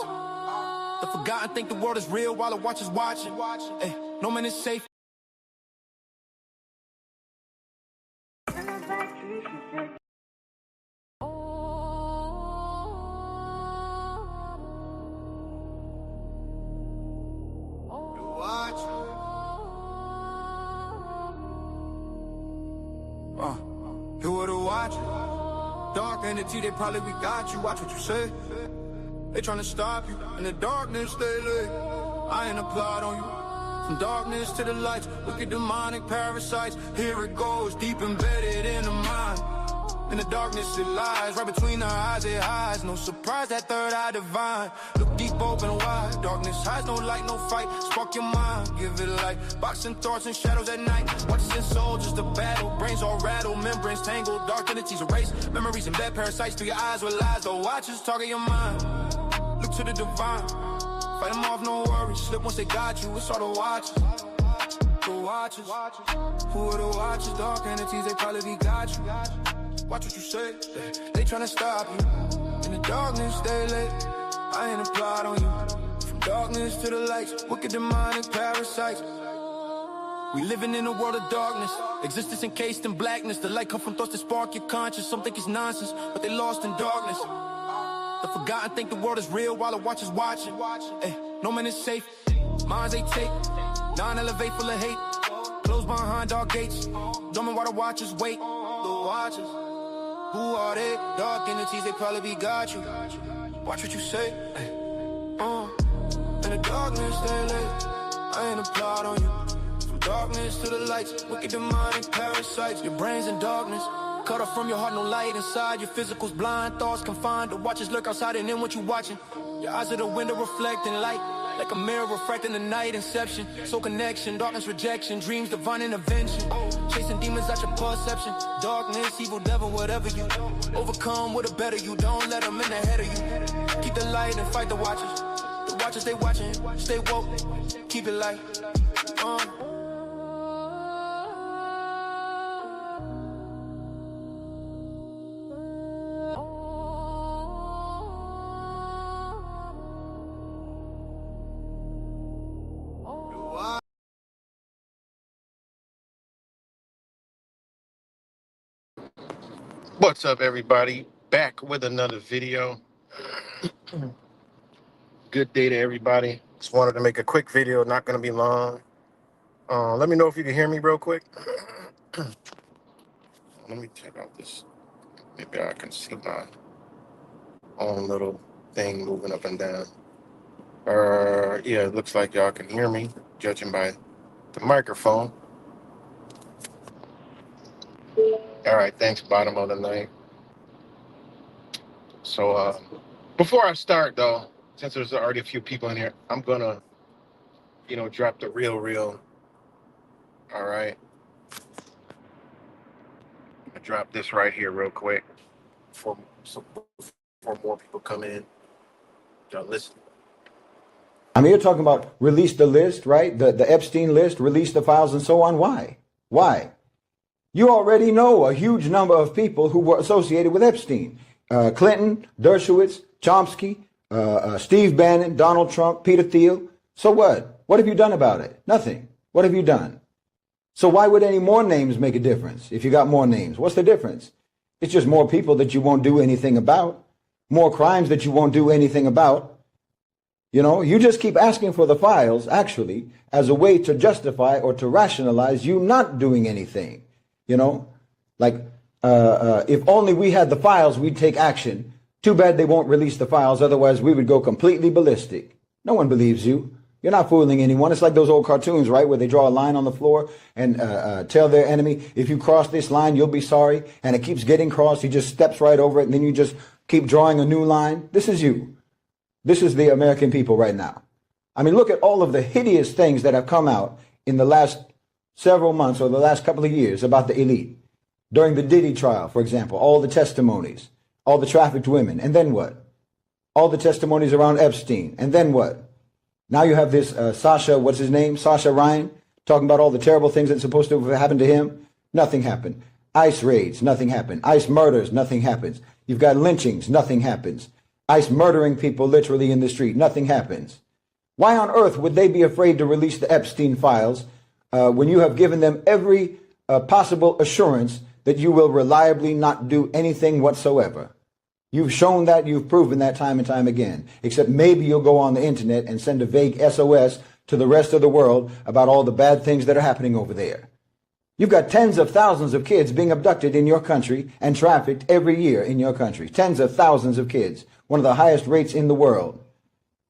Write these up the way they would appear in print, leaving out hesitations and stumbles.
darkness. The forgotten think the world is real while the watcher's watching. Ay, no man is safe. Who would've watched? Dark entity, they probably we got you. Watch what you say. They tryna stop you in the darkness. They lay. I ain't applaud on you. From darkness to the lights, wicked demonic parasites. Here it goes, deep embedded in the mind. In the darkness it lies, right between our eyes it hides. No surprise that third eye divine. Look deep, open wide. Darkness hides, no light, no fight. Spark your mind, give it light. Boxing thoughts and shadows at night. Watching soldiers the battle. Brains all rattle, membranes tangled. Dark entities erase. Memories and bad parasites through your eyes with lies. The watchers target your mind. Look to the divine. Fight them off, no worries. Slip once they got you, it's all the watchers. The watchers. Who are the watchers? Dark entities, they probably be got you. Watch what you say. They tryna stop you. In the darkness, they lay. I ain't applaud on you. From darkness to the lights, wicked demonic parasites. We living in a world of darkness. Existence encased in blackness. The light come from thoughts that spark your conscience. Some think it's nonsense, but they lost in darkness. The forgotten think the world is real while the watcher's watching. Ay, no man is safe. Minds they take. Non-elevate full of hate. Closed behind dark gates. Dormant while the watchers wait. The watchers. Who are they? Dark entities, they probably be got you. Watch what you say. In the darkness, they lay. I ain't applaud on you. From darkness to the lights, wicked demonic parasites. Your brain's in darkness. Cut off from your heart, no light inside. Your physical's blind, thoughts confined. The watchers lurk outside and in what you watching. Your eyes are the window reflecting light. Like a mirror refracting the night, inception. Soul connection, darkness rejection, dreams divine intervention. Chasing demons out your perception. Darkness, evil devil, whatever you overcome with a better you. Don't let them in the head of you. Keep the light and fight the watchers. The watchers, they watching, stay woke, keep it light. What's up, everybody? Back with another video. Good day to everybody. Just wanted to make a quick video, not going to be long. Let me know if you can hear me real quick. Let me check out this. Maybe I can see my own little thing moving up and down. Yeah, it looks like y'all can hear me, judging by the microphone. All right, thanks, bottom of the night. So before I start, though, since there's already a few people in here, I'm going to, drop the real. All right. I'm going to drop this right here real quick before more people come in. Y'all listen. I mean, you're talking about release the list, right? The Epstein list, release the files and so on. Why? Why? You already know a huge number of people who were associated with Epstein. Clinton, Dershowitz, Chomsky, Steve Bannon, Donald Trump, Peter Thiel. So what? What have you done about it? Nothing. What have you done? So why would any more names make a difference if you got more names? What's the difference? It's just more people that you won't do anything about. More crimes that you won't do anything about. You just keep asking for the files, actually, as a way to justify or to rationalize you not doing anything. If only we had the files, we'd take action. Too bad they won't release the files, otherwise we would go completely ballistic. No one believes you. You're not fooling anyone. It's like those old cartoons, right, where they draw a line on the floor and tell their enemy, if you cross this line, you'll be sorry. And it keeps getting crossed. He just steps right over it, and then you just keep drawing a new line. This is you. This is the American people right now. I mean, look at all of the hideous things that have come out in the last several months or the last couple of years about the elite. During the Diddy trial, for example, all the testimonies, all the trafficked women, and then what? All the testimonies around Epstein, and then what? Now you have this Sasha, what's his name? Sasha Ryan, talking about all the terrible things that's supposed to have happened to him. Nothing happened. ICE raids, nothing happened. ICE murders, nothing happens. You've got lynchings, nothing happens. ICE murdering people literally in the street. Nothing happens. Why on earth would they be afraid to release the Epstein files when you have given them every possible assurance that you will reliably not do anything whatsoever? You've shown that, you've proven that time and time again, except maybe you'll go on the internet and send a vague SOS to the rest of the world about all the bad things that are happening over there. You've got tens of thousands of kids being abducted in your country and trafficked every year in your country. Tens of thousands of kids, one of the highest rates in the world.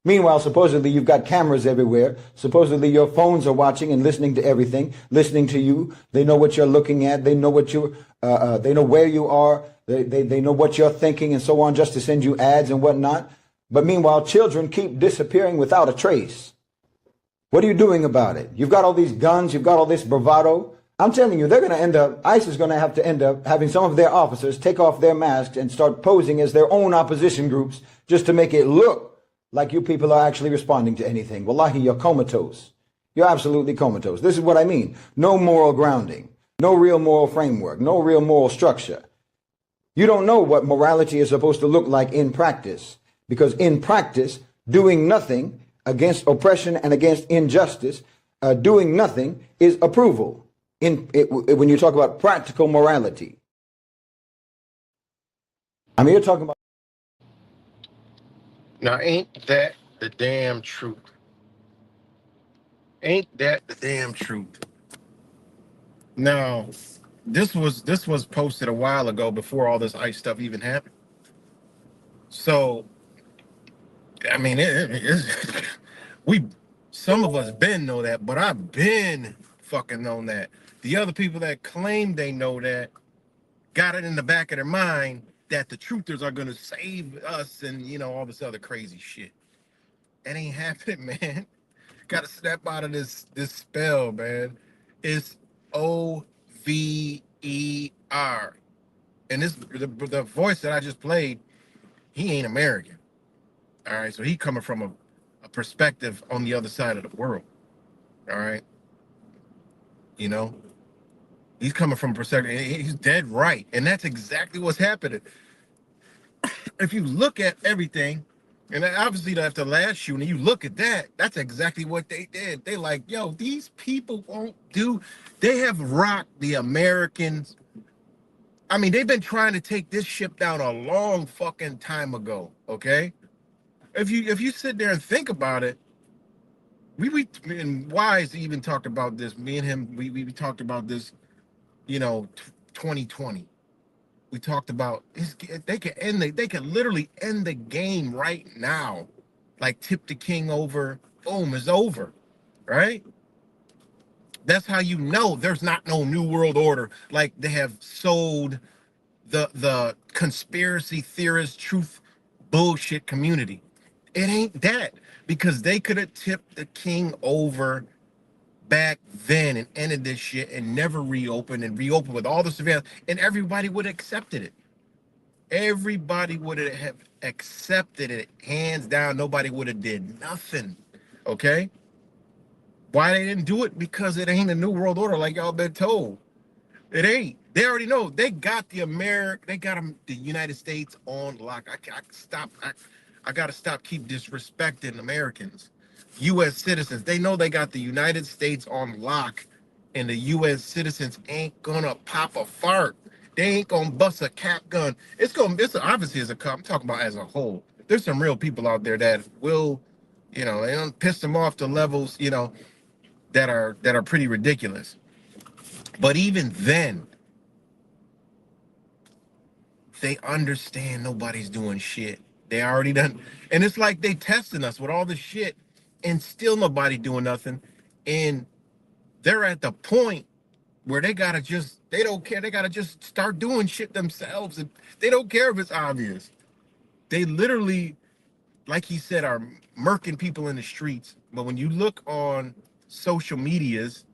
Meanwhile, supposedly you've got cameras everywhere. Supposedly your phones are watching and listening to everything, listening to you. They know what you're looking at. They know what they know where you are. They know what you're thinking and so on, just to send you ads and whatnot. But meanwhile, children keep disappearing without a trace. What are you doing about it? You've got all these guns. You've got all this bravado. I'm telling you, they're going to end up, ICE is going to have to end up having some of their officers take off their masks and start posing as their own opposition groups just to make it look like you people are actually responding to anything. Wallahi, you're comatose. You're absolutely comatose. This is what I mean. No moral grounding, no real moral framework, no real moral structure. You don't know what morality is supposed to look like in practice, because in practice, doing nothing against oppression and against injustice, doing nothing is approval. When you talk about practical morality, I'm here talking about. Now, ain't that the damn truth? Ain't that the damn truth? Now, this was posted a while ago before all this ICE stuff even happened. So, I mean, some of us been know that, but I've been fucking known that. The other people that claim they know that got it in the back of their mind that the truthers are gonna save us and all this other crazy shit. It ain't happening, man. Gotta snap out of this spell, man. It's Over. And the voice that I just played, he ain't American. All right, so he coming from a perspective on the other side of the world. All right, he's coming from a perspective. He's dead right, and that's exactly what's happening. If you look at everything, and obviously after the last shooting, you look at that, that's exactly what they did. They like, yo, these people won't do. They have rocked the Americans. I mean, they've been trying to take this ship down a long fucking time ago. Okay, if you sit there and think about it, we and Wise even talked about this. Me and him, we talked about this. 2020. We talked about they can literally end the game right now, like tip the king over, boom, it's over, right? That's how there's not no new world order like they have sold the conspiracy theorist truth bullshit community. It ain't that, because they could have tipped the king over back then and ended this shit and never reopened with all the surveillance, and everybody would have accepted it. Everybody would have accepted it, hands down. Nobody would have did nothing. Okay? Why they didn't do it? Because it ain't a new world order like y'all been told. It ain't. They already know. They got the United States on lock. I gotta stop keep disrespecting Americans. U.S. citizens. They know they got the United States on lock, and the U.S. citizens ain't gonna pop a fart. They ain't gonna bust a cap gun. It's obviously as a cop. I'm talking about as a whole. There's some real people out there that will, they don't piss them off to levels, that are pretty ridiculous. But even then, they understand nobody's doing shit. They already done, and it's like they testing us with all this shit, and still nobody doing nothing. And they're at the point where they don't care. They gotta just start doing shit themselves, and they don't care if it's obvious. They literally, like he said, are murking people in the streets. But when you look on social medias,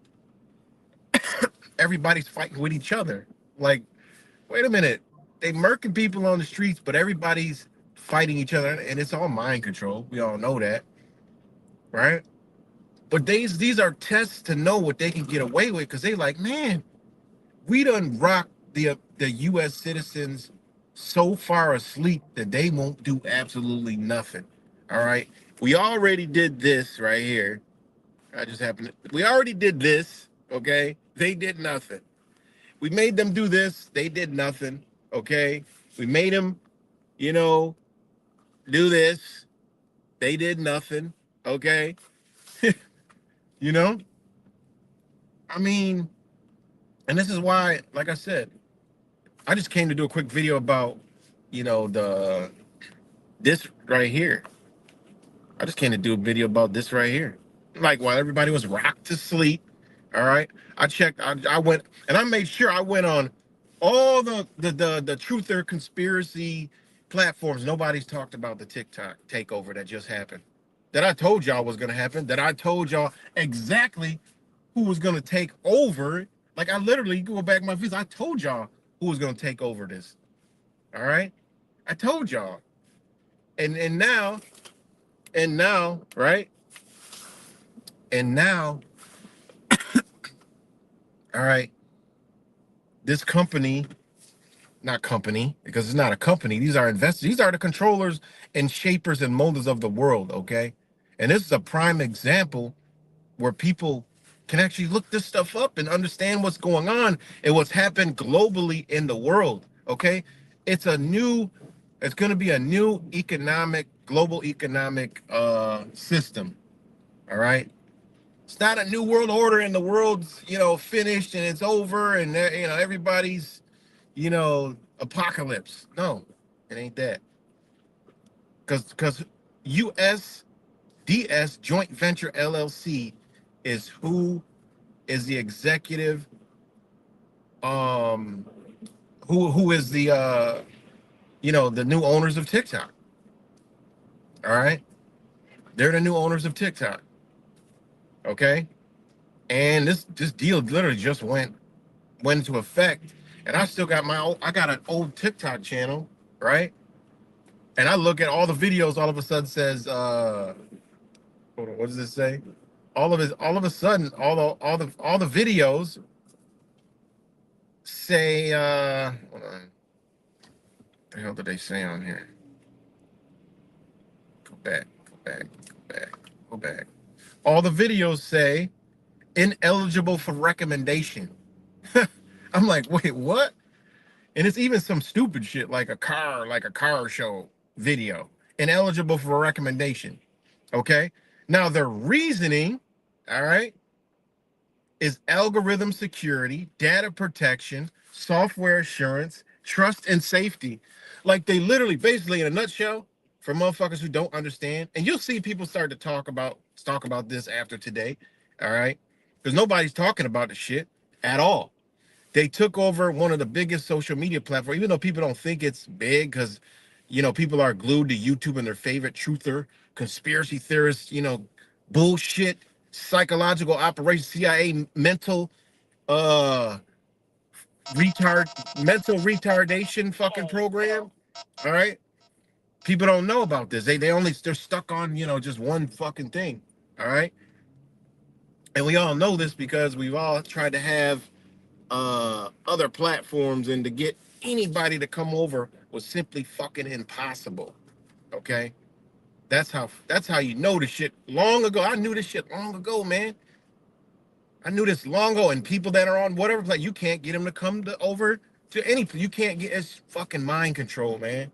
everybody's fighting with each other. Like, wait a minute, they murking people on the streets, but everybody's fighting each other, and it's all mind control. We all know that, right? But these are tests to know what they can get away with, because they like, man, we done rocked the U.S. citizens so far asleep that they won't do absolutely nothing. All right. We already did this right here. I just happened we already did this. Okay. They did nothing. We made them do this. They did nothing. Okay. We made them, you know, do this. They did nothing. Okay. You know, I mean, and this is why, like I said, I just came to do a quick video about, this right here. I just came to do a video about this right here. Like while everybody was rocked to sleep. All right. I checked, I went and I made sure I went on all the truth or conspiracy platforms. Nobody's talked about the TikTok takeover that just happened. That I told y'all was gonna happen, that I told y'all exactly who was gonna take over. Like I literally go back my views. I told y'all who was gonna take over this. All right. I told y'all. And now, right? And now, all right, this company, not company, because it's not a company, these are investors, these are the controllers and shapers and molders of the world, okay? And this is a prime example where people can actually look this stuff up and understand what's going on and what's happened globally in the world, okay? It's going to be a new global economic system, all right? It's not a new world order and the world's, finished and it's over and, everybody's, apocalypse. No, it ain't that. Because USDS Joint Venture LLC is who is the executive, um, who is the new owners of TikTok. All right. They're the new owners of TikTok. Okay. And this deal literally just went into effect, and I still got I got an old TikTok channel, right? And I look at all the videos, all of a sudden says, hold on, what does this say? All of a sudden, all the videos say, hold on, what the hell did they say on here? Go back. All the videos say ineligible for recommendation. I'm like, wait, what? And it's even some stupid shit like a car show video, ineligible for a recommendation. Okay. Now their reasoning, all right, is algorithm security, data protection, software assurance, trust and safety. Like they literally, basically, in a nutshell, for motherfuckers who don't understand, and you'll see people start to talk about this after today, all right, because nobody's talking about the shit at all. They took over one of the biggest social media platforms, even though people don't think it's big because, people are glued to YouTube and their favorite truther, conspiracy theorists, bullshit, psychological operations, CIA, uh, mental retardation fucking program. All right. People don't know about this. They're stuck on, just one fucking thing. All right. And we all know this because we've all tried to have other platforms, and to get anybody to come over was simply fucking impossible. Okay, that's how you know this shit long ago. I knew this shit long ago, man. I knew this long ago. And people that are on whatever place, you can't get them to come over to any. You can't get, it's fucking mind control, man.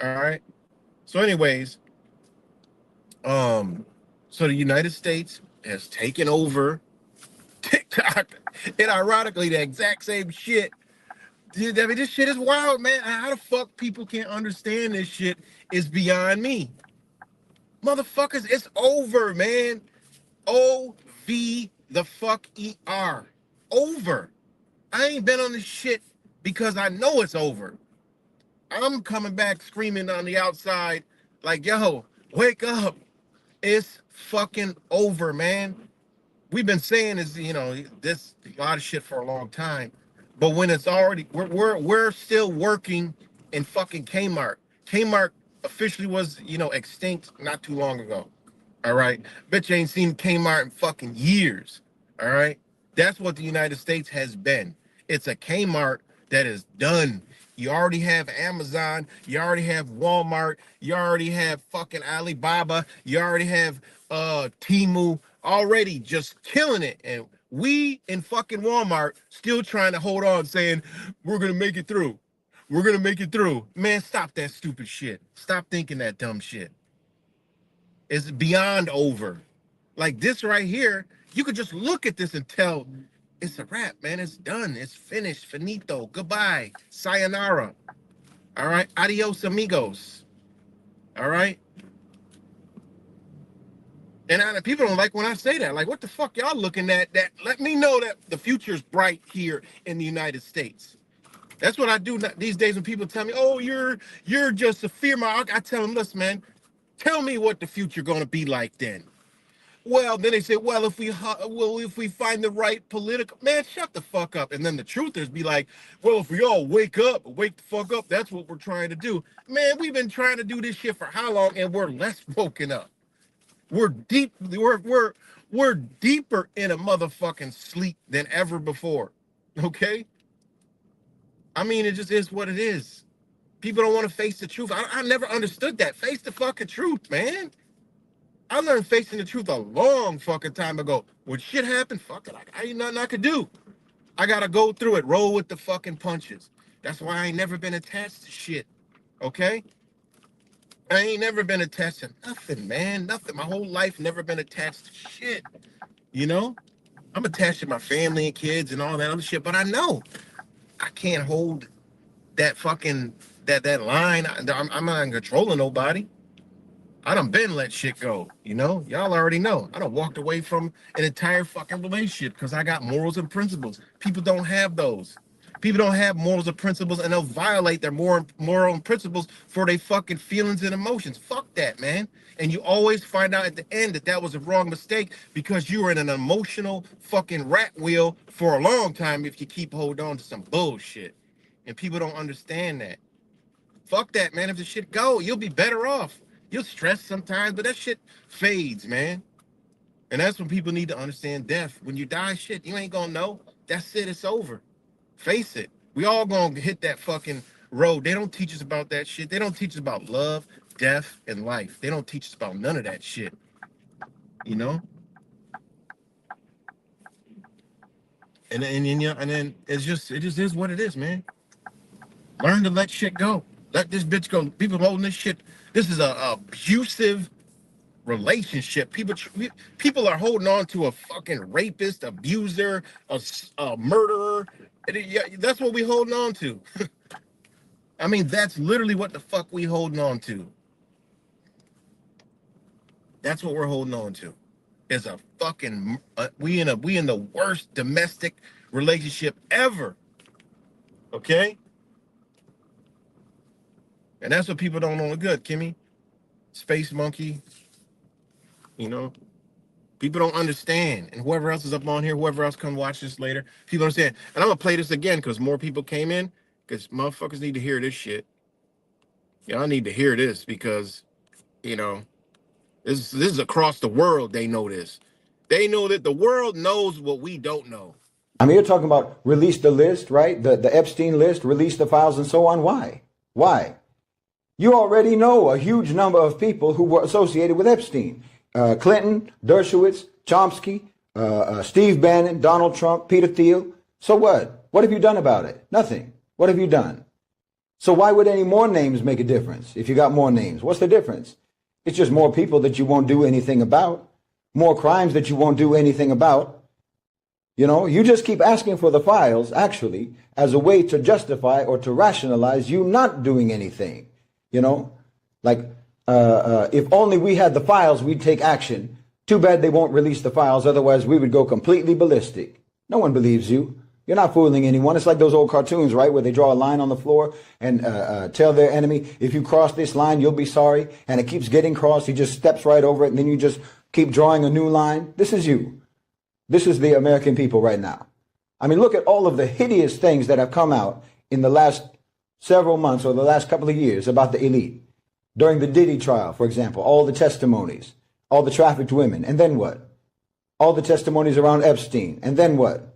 All right. So, anyways, so the United States has taken over TikTok, and ironically, the exact same shit. Dude, I mean, this shit is wild, man. How the fuck people can't understand this shit is beyond me. Motherfuckers, it's over, man. O-V the fuck E-R. Over. I ain't been on this shit because I know it's over. I'm coming back screaming on the outside like, yo, wake up. It's fucking over, man. We've been saying this a lot of shit for a long time, but when it's already, we're still working in fucking Kmart. Kmart officially was extinct not too long ago. All right, bitch ain't seen Kmart in fucking years. All right, that's what the United States has been. It's a Kmart that is done. You already have Amazon. You already have Walmart. You already have fucking Alibaba. You already have Temu already just killing it. And we in fucking Walmart still trying to hold on, saying we're gonna make it through. We're gonna make it through. Man, stop that stupid shit. Stop thinking that dumb shit. It's beyond over. Like this right here, you could just look at this and tell it's a wrap, man. It's done. It's finished. Finito. Goodbye. Sayonara. All right. Adios, amigos. All right. And people don't like when I say that. Like, what the fuck y'all looking at? That let me know that the future's bright here in the United States. That's what I do these days when people tell me, "Oh, you're just a fear monger." I tell them, "Listen, man, tell me what the future gonna be like then." Well, then they say, "Well, if we find the right political man, shut the fuck up." And then the truthers be like, "Well, if we all wake the fuck up, that's what we're trying to do." Man, we've been trying to do this shit for how long, and we're less woken up. We're we're deeper in a motherfucking sleep than ever before. Okay? I mean, it just is what it is. People don't want to face the truth. I never understood that. Face the fucking truth, man. I learned facing the truth a long fucking time ago. When shit happened, fuck it. I ain't nothing I could do. I gotta go through it, roll with the fucking punches. That's why I ain't never been attached to shit. Okay? I ain't never been attached to nothing, man. Nothing. My whole life never been attached to shit. You know? I'm attached to my family and kids and all that other shit, but I know I can't hold that fucking that line. I'm not in control of nobody. I done been let shit go, you know? Y'all already know. I done walked away from an entire fucking relationship because I got morals and principles. People don't have those. People don't have morals and principles, and they'll violate their moral and principles for their fucking feelings and emotions. Fuck that, man. And you always find out at the end that that was a wrong mistake because you were in an emotional fucking rat wheel for a long time if you keep holding on to some bullshit. And people don't understand that. Fuck that, man. If the shit go, you'll be better off. You'll stress sometimes, but that shit fades, man. And that's when people need to understand death. When you die, shit, you ain't gonna know. That's it, it's over. Face it. We all gonna hit that fucking road. They don't teach us about that shit. They don't teach us about love, death, and life. They don't teach us about none of that shit. You know? And then it just is what it is, man. Learn to let shit go. Let this bitch go. People holding this shit. This is a abusive relationship. People are holding on to a fucking rapist, abuser, a murderer. That's what we holding on to. I mean, that's literally what the fuck we holding on to. That's what we're holding on to. Is a fucking we in the worst domestic relationship ever. Okay? And that's what people don't know good, Kimmy. Space Monkey. You know? People don't understand. And whoever else is up on here, whoever else come watch this later, people understand. And I'm gonna play this again because more people came in. Because motherfuckers need to hear this shit. Y'all need to hear this because, you know, this is across the world. They know this. They know that the world knows what we don't know. I mean, you're talking about release the list, right? The Epstein list, release the files and so on. Why? Why? You already know a huge number of people who were associated with Epstein. Clinton, Dershowitz, Chomsky, Steve Bannon, Donald Trump, Peter Thiel. So what? What have you done about it? Nothing. What have you done? So why would any more names make a difference if you got more names? What's the difference? It's just more people that you won't do anything about, more crimes that you won't do anything about. You know, you just keep asking for the files, actually, as a way to justify or to rationalize you not doing anything. You know, like if only we had the files, we'd take action. Too bad they won't release the files. Otherwise, we would go completely ballistic. No one believes you. You're not fooling anyone. It's like those old cartoons, right, where they draw a line on the floor and tell their enemy, if you cross this line, you'll be sorry. And it keeps getting crossed. He just steps right over it. And then you just keep drawing a new line. This is you. This is the American people right now. I mean, look at all of the hideous things that have come out in the last several months or the last couple of years about the elite. During the Diddy trial, for example, all the testimonies, all the trafficked women. And then what? All the testimonies around Epstein. And then what?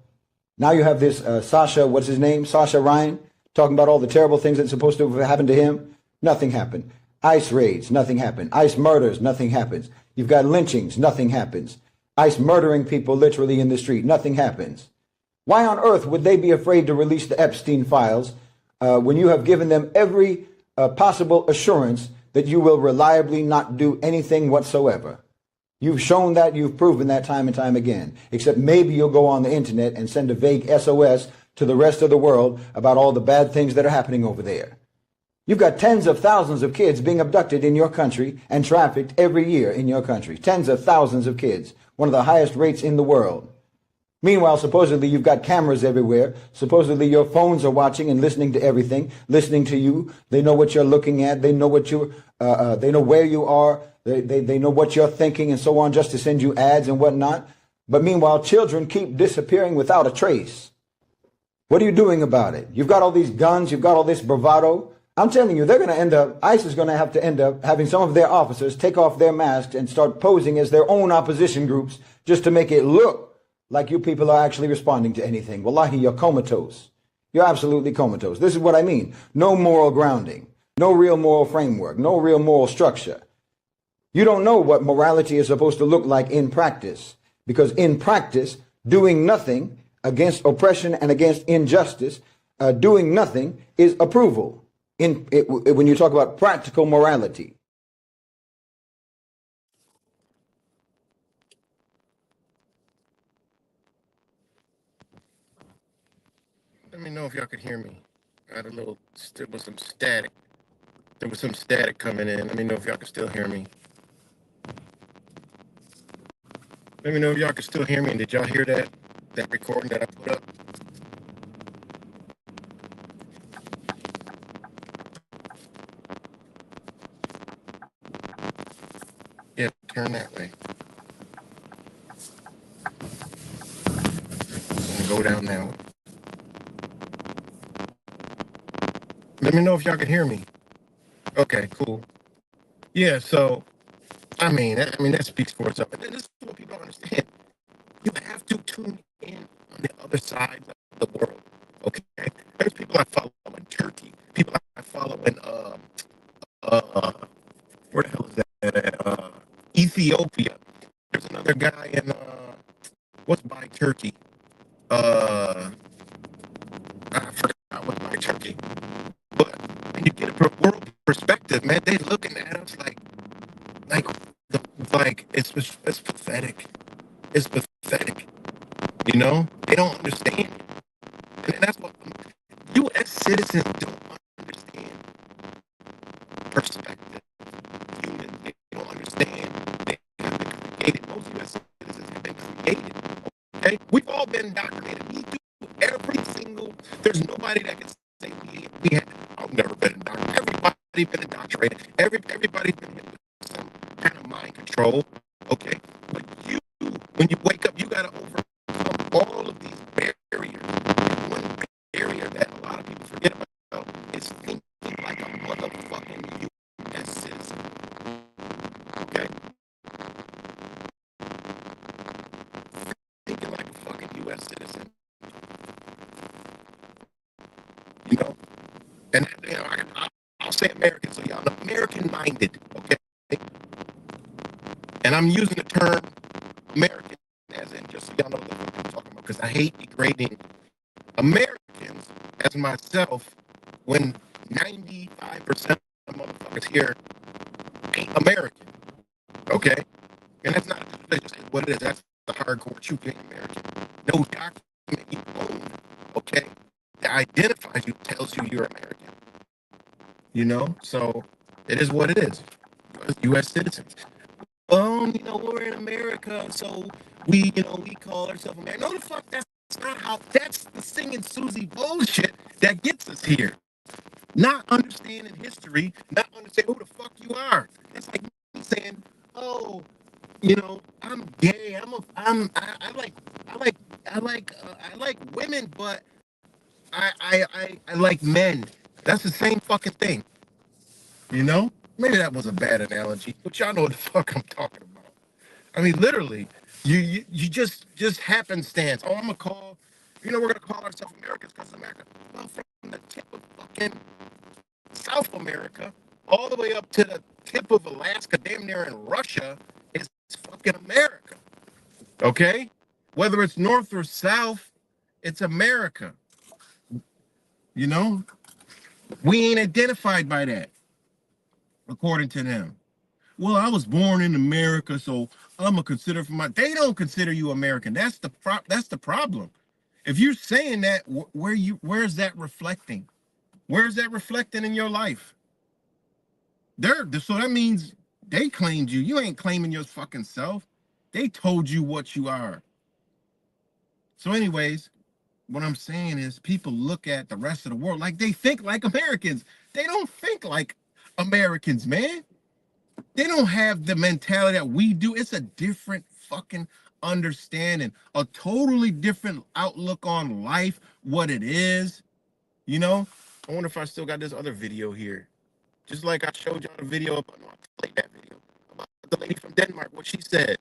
Now you have this Sasha, what's his name? Sasha Ryan, talking about all the terrible things that's supposed to have happened to him. Nothing happened. ICE raids, nothing happened. ICE murders, nothing happens. You've got lynchings, nothing happens. ICE murdering people literally in the street, nothing happens. Why on earth would they be afraid to release the Epstein files when you have given them every possible assurance that you will reliably not do anything whatsoever? You've shown that, you've proven that time and time again, except maybe you'll go on the internet and send a vague SOS to the rest of the world about all the bad things that are happening over there. You've got tens of thousands of kids being abducted in your country and trafficked every year in your country. Tens of thousands of kids, one of the highest rates in the world. Meanwhile, supposedly you've got cameras everywhere. Supposedly your phones are watching and listening to everything, listening to you. They know what you're looking at. They know what they know where you are. They know what you're thinking and so on, just to send you ads and whatnot. But meanwhile, children keep disappearing without a trace. What are you doing about it? You've got all these guns. You've got all this bravado. I'm telling you, they're going to end up, ICE is going to have to end up having some of their officers take off their masks and start posing as their own opposition groups just to make it look like you people are actually responding to anything. Wallahi, you're comatose. You're absolutely comatose. This is what I mean. No moral grounding, no real moral framework, no real moral structure. You don't know what morality is supposed to look like in practice, because in practice, doing nothing against oppression and against injustice, doing nothing is approval. When you talk about practical morality. Let me know if y'all could hear me. I had there was some static. There was some static coming in. Let me know if y'all can still hear me. Let me know if y'all can still hear me. And did y'all hear that recording that I put up? Yeah, turn that way. And go down that way. Let me know if y'all can hear me. Okay, cool. Yeah, so that speaks for itself. And this is what people don't understand. You have to tune in on the other side of the world. Okay, there's people I follow in Turkey. People I follow in where the hell is that? Ethiopia. There's another guy in what's by Turkey? I forgot what's by Turkey. But when you get a world perspective, man, they looking at us like it's pathetic. It's pathetic. You know, they don't understand, and that's what U.S. citizens don't understand. Perspective, humans, they don't understand. They have been created. Most U.S. citizens have been created. Okay, we've all been indoctrinated. We do every single. There's nobody that can say we have. I've never been indoctrinated. Everybody's been indoctrinated. Everybody's been hit with some kind of mind control. Okay, but when you wake up, you gotta overcome all of these barriers. And one barrier that a lot of people forget about is thinking like a motherfucking U.S. citizen. Okay, thinking like a fucking U.S. citizen. You know, and I'll say American, so y'all know, American-minded. Okay, and I'm using the term American as in just so y'all know what I'm talking about, because I hate degrading Americans as myself when 95% of the motherfuckers here ain't American. Okay? And that's not what it is. That's the hardcore truth being American. No document you own, okay, that identifies you, tells you you're American. You know? So it is what it is. U.S. citizens. We're in America, so we call ourselves American. No, the fuck, that's not how, that's the singing Susie bullshit that gets us here. Not understanding history, not understanding who the fuck you are. It's like me saying, oh, I'm gay. I like women, but I like men. That's the same fucking thing. You know? Maybe that was a bad analogy, but y'all know what the fuck I'm talking about. I mean, literally, you just happenstance. Oh, I'm gonna call You know, we're gonna call ourselves Americans because of America. Well, from the tip of fucking South America all the way up to the tip of Alaska, damn near in Russia, is fucking America. Okay? Whether it's north or south, it's America. You know? We ain't identified by that, according to them. Well, I was born in America, so I'm gonna consider for my. They don't consider you American. That's the problem. If you're saying that, where's that reflecting? Where's that reflecting in your life? So that means they claimed you. You ain't claiming your fucking self. They told you what you are. So, anyways, what I'm saying is people look at the rest of the world like they think like Americans. They don't think like Americans, man. They don't have the mentality that we do. It's a different fucking understanding, a totally different outlook on life, what it is. You know? I wonder if I still got this other video here. Just like I showed y'all the video about, no, I played that video about the lady from Denmark, what she said.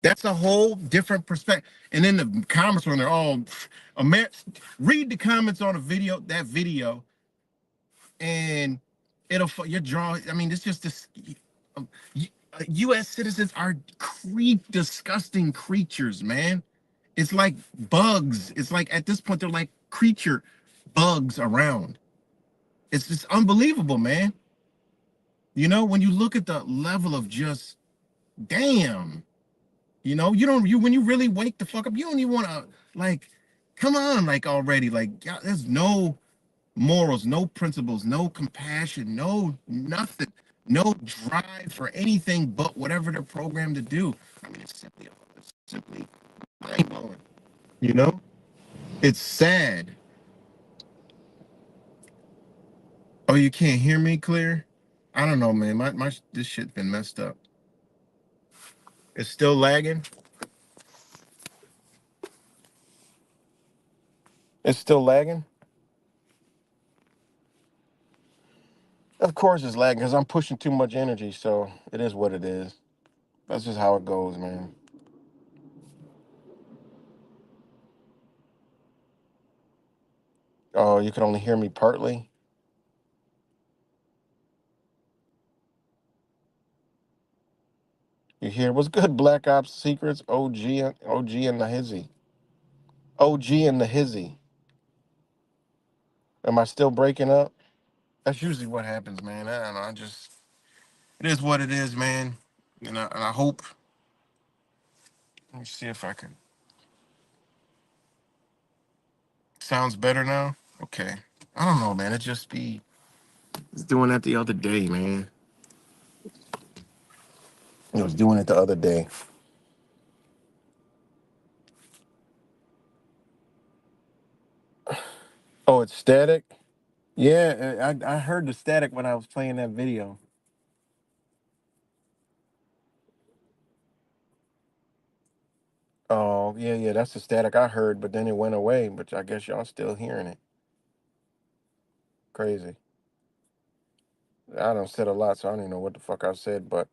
That's a whole different perspective. And then the comments when they're all, read the comments on that video, and it'll your jaw. I mean, it's just this. U.S. citizens are disgusting creatures, man. It's like bugs. It's like at this point they're like creature bugs around. It's just unbelievable, man. You know, when you look at the level of just damn, you know, when you really wake the fuck up, you don't even want to like, come on, like already, like there's no morals, no principles, no compassion, no nothing, no drive for anything but whatever they're programmed to do. I mean, it's simply mind blowing. You know, it's sad. Oh, you can't hear me clear? I don't know, man. My this shit's been messed up. It's still lagging. It's still lagging. Of course, it's lagging because I'm pushing too much energy. So it is what it is. That's just how it goes, man. Oh, you can only hear me partly. You hear what's good? Black Ops Secrets, OG and the Hizzy. OG and the Hizzy. Am I still breaking up? That's usually what happens, man. I don't know. It is what it is, man. And I hope. Let me see if I can. Sounds better now? Okay. I don't know, man. It's doing that the other day, man. It was doing it the other day. Oh, it's static? Yeah, I heard the static when I was playing that video. Oh, yeah, that's the static I heard, but then it went away, but I guess y'all still hearing it. Crazy. I don't said a lot, so I don't even know what the fuck I said, but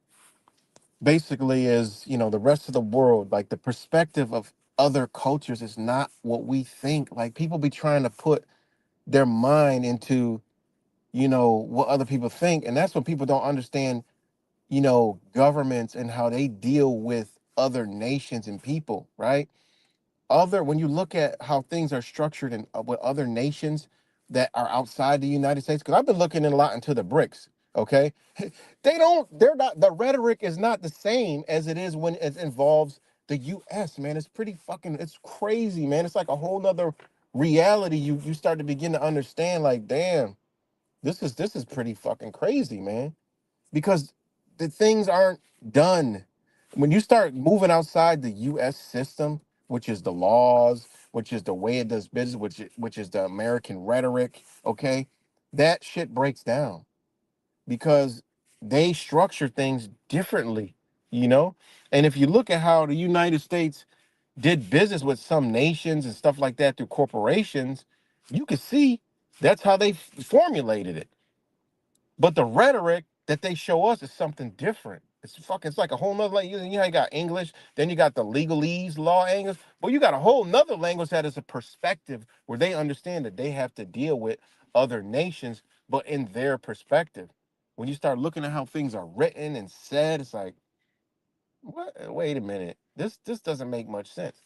basically is, the rest of the world, like the perspective of other cultures is not what we think. Like people be trying to put their mind into, what other people think, and that's what people don't understand, governments and how they deal with other nations and people, right? When you look at how things are structured in with other nations that are outside the United States, because I've been looking in a lot into the BRICS, okay? They're not, the rhetoric is not the same as it is when it involves the US, man. It's crazy, man. It's like a whole nother reality you start to begin to understand, like, damn, this is pretty fucking crazy, man. Because the things aren't done. When you start moving outside the US system, which is the laws, which is the way it does business, which is the American rhetoric, okay? That shit breaks down because they structure things differently, you know? And if you look at how the United States did business with some nations and stuff like that through corporations, you can see that's how they formulated it. But the rhetoric that they show us is something different. It's like a whole nother language. You know how you got English, then you got the legalese law English. Well, you got a whole nother language that is a perspective where they understand that they have to deal with other nations, but in their perspective. When you start looking at how things are written and said, it's like, what? Wait a minute. This doesn't make much sense.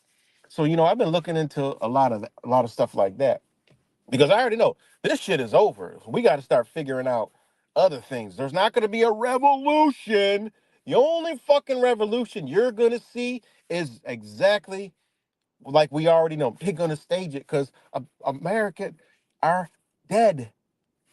So, I've been looking into a lot of stuff like that because I already know this shit is over. We got to start figuring out other things. There's not going to be a revolution. The only fucking revolution you're going to see is exactly like we already know. They're going to stage it because America are dead.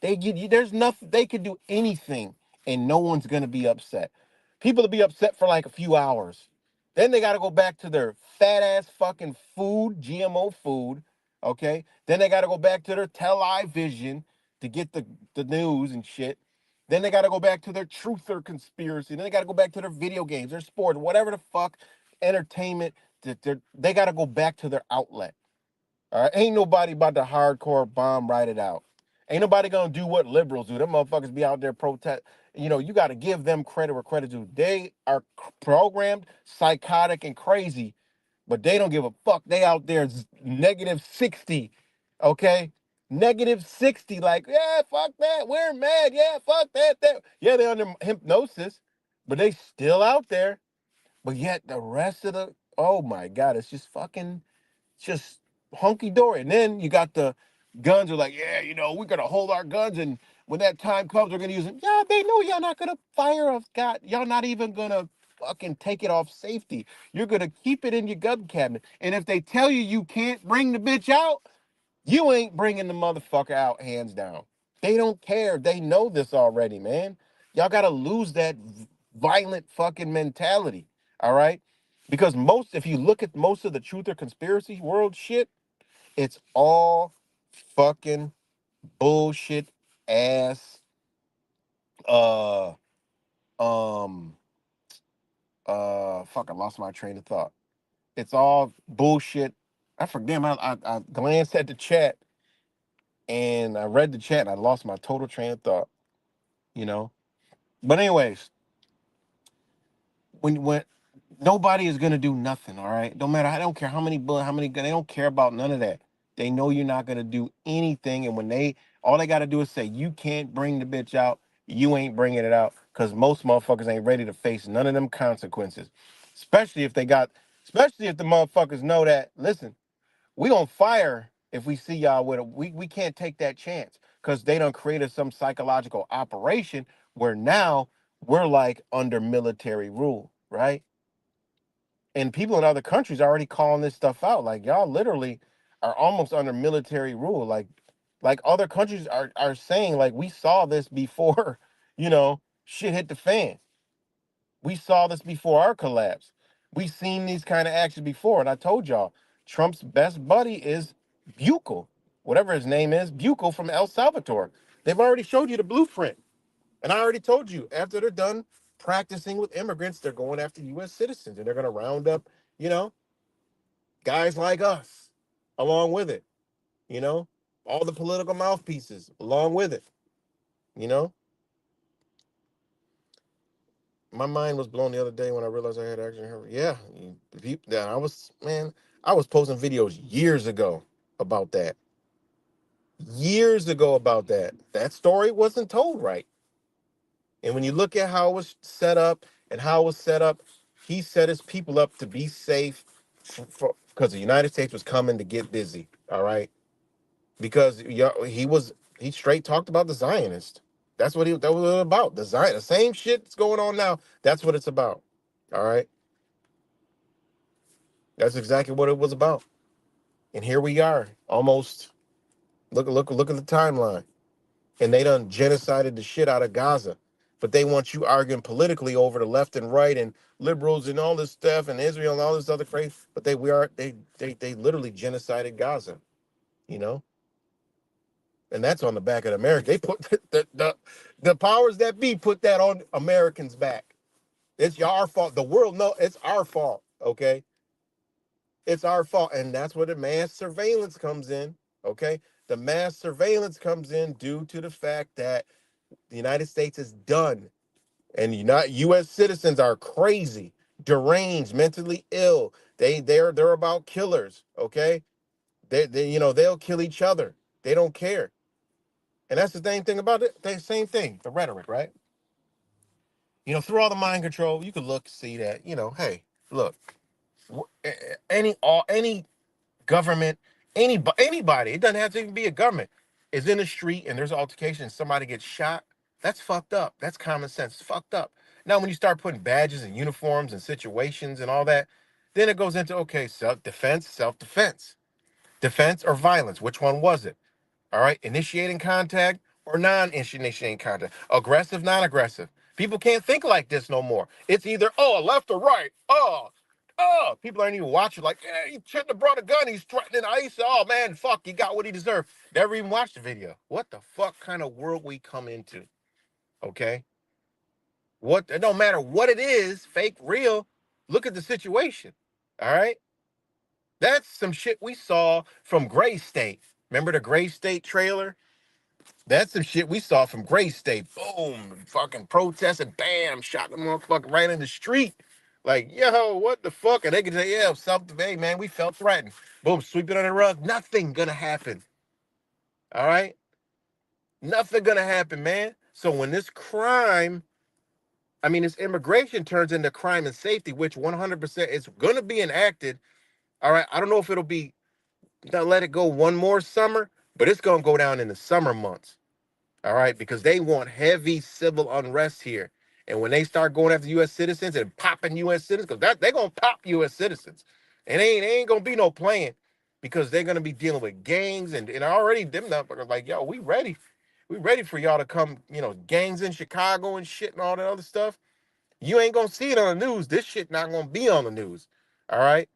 There's nothing they could do anything, and no one's gonna be upset. People will be upset for like a few hours. Then they got to go back to their fat ass fucking food, GMO food. Okay. Then they got to go back to their television to get the news and shit. Then they got to go back to their truth or conspiracy. Then they got to go back to their video games, their sport, whatever the fuck entertainment. They got to go back to their outlet. All right, ain't nobody about to hardcore bomb write it out. Ain't nobody gonna do what liberals do. Them motherfuckers be out there protest. You got to give them credit where credit's due. They are programmed, psychotic, and crazy, but they don't give a fuck. They out there -60, okay? -60, like, yeah, fuck that. We're mad. Yeah, fuck that. Yeah, they're under hypnosis, but they still out there. But yet the rest of oh my God, it's just fucking just hunky dory. And then you got the guns are like, yeah, we're gonna hold our guns, and when that time comes, we're gonna use them. Yeah, they know y'all not gonna fire off. God, y'all not even gonna fucking take it off safety. You're gonna keep it in your gun cabinet. And if they tell you you can't bring the bitch out, you ain't bringing the motherfucker out, hands down. They don't care. They know this already, man. Y'all gotta lose that violent fucking mentality. All right. Because if you look at most of the truth or conspiracy world shit, it's all fucking bullshit ass uh um fuck, I lost my train of thought. It's all bullshit. I forget. I glanced at the chat and I read the chat and I lost my total train of thought, you know. But anyways, when nobody is gonna do nothing, all right? Don't matter. I don't care how many bullets, how many guns. They don't care about none of that. They know you're not gonna do anything, and when all they gotta do is say you can't bring the bitch out, you ain't bringing it out, because most motherfuckers ain't ready to face none of them consequences. Especially if especially if the motherfuckers know that. Listen, we gonna fire if we see y'all with a. We can't take that chance because they done created some psychological operation where now we're like under military rule, right? And people in other countries are already calling this stuff out. Like y'all literally are almost under military rule. Like other countries are saying, like, we saw this before, shit hit the fan. We saw this before our collapse. We've seen these kind of actions before. And I told y'all, Trump's best buddy is Buchel, whatever his name is, Buchel from El Salvador. They've already showed you the blueprint. And I already told you, after they're done practicing with immigrants, they're going after U.S. citizens, and they're going to round up, you know, guys like us along with it, you know, all the political mouthpieces along with it, you know. My mind was blown the other day when I realized I had actually heard. Yeah, yeah, I was posting videos years ago about that. Years ago about that. That story wasn't told right. And when you look at how it was set up and how it was set up, he set his people up to be safe because the United States was coming to get busy. All right, because he straight talked about the Zionist. That was about. The same shit that's going on now. That's what it's about. All right, that's exactly what it was about. And here we are, almost. Look at the timeline. And they done genocided the shit out of Gaza. But they want you arguing politically over the left and right and liberals and all this stuff and Israel and all this other crazy. But they literally genocided Gaza, you know? And that's on the back of America. They put the powers that be put that on Americans' back. It's our fault. The world know it's our fault. Okay. It's our fault. And that's where the mass surveillance comes in. Okay. The mass surveillance comes in due to the fact that the United States is done And not U.S. citizens are crazy, deranged, mentally ill. They're about killers. Okay, they'll kill each other. They don't care. And that's the same thing about it. The same thing, the rhetoric, right? Through all the mind control, you could see that. Hey, look, any government, anybody, it doesn't have to even be a government, is in the street and there's an altercation and somebody gets shot, that's fucked up. That's common sense. It's fucked up. Now, when you start putting badges and uniforms and situations and all that, then it goes into, okay, self-defense. Defense or violence, which one was it? All right, initiating contact or non-initiating contact, aggressive, non-aggressive. People can't think like this no more. It's either left or right. People aren't even watching. Like, he shouldn't have brought a gun. He's threatening ICE. Oh man, fuck, he got what he deserved. Never even watched the video. What the fuck kind of world we come into? Okay, it don't matter what it is, fake, real. Look at the situation. All right, that's some shit we saw from Gray State. Remember the Gray State trailer? That's some shit we saw from Gray State. Boom, fucking protest and bam, shot the motherfucker right in the street. Like, yo, what the fuck? And they can say, yeah, hey man, we felt threatened. Boom, sweep it under the rug. Nothing gonna happen. All right? Nothing gonna happen, man. So when this immigration turns into crime and safety, which 100% is gonna be enacted. All right, I don't know if it'll be, they'll let it go one more summer, but it's gonna go down in the summer months. All right, because they want heavy civil unrest here. And when they start going after U.S. citizens and popping U.S. citizens, because they're going to pop U.S. citizens. And ain't going to be no playing, because they're going to be dealing with gangs. And already them motherfuckers like, yo, we ready. We ready for y'all to come, gangs in Chicago and shit and all that other stuff. You ain't going to see it on the news. This shit not going to be on the news. All right.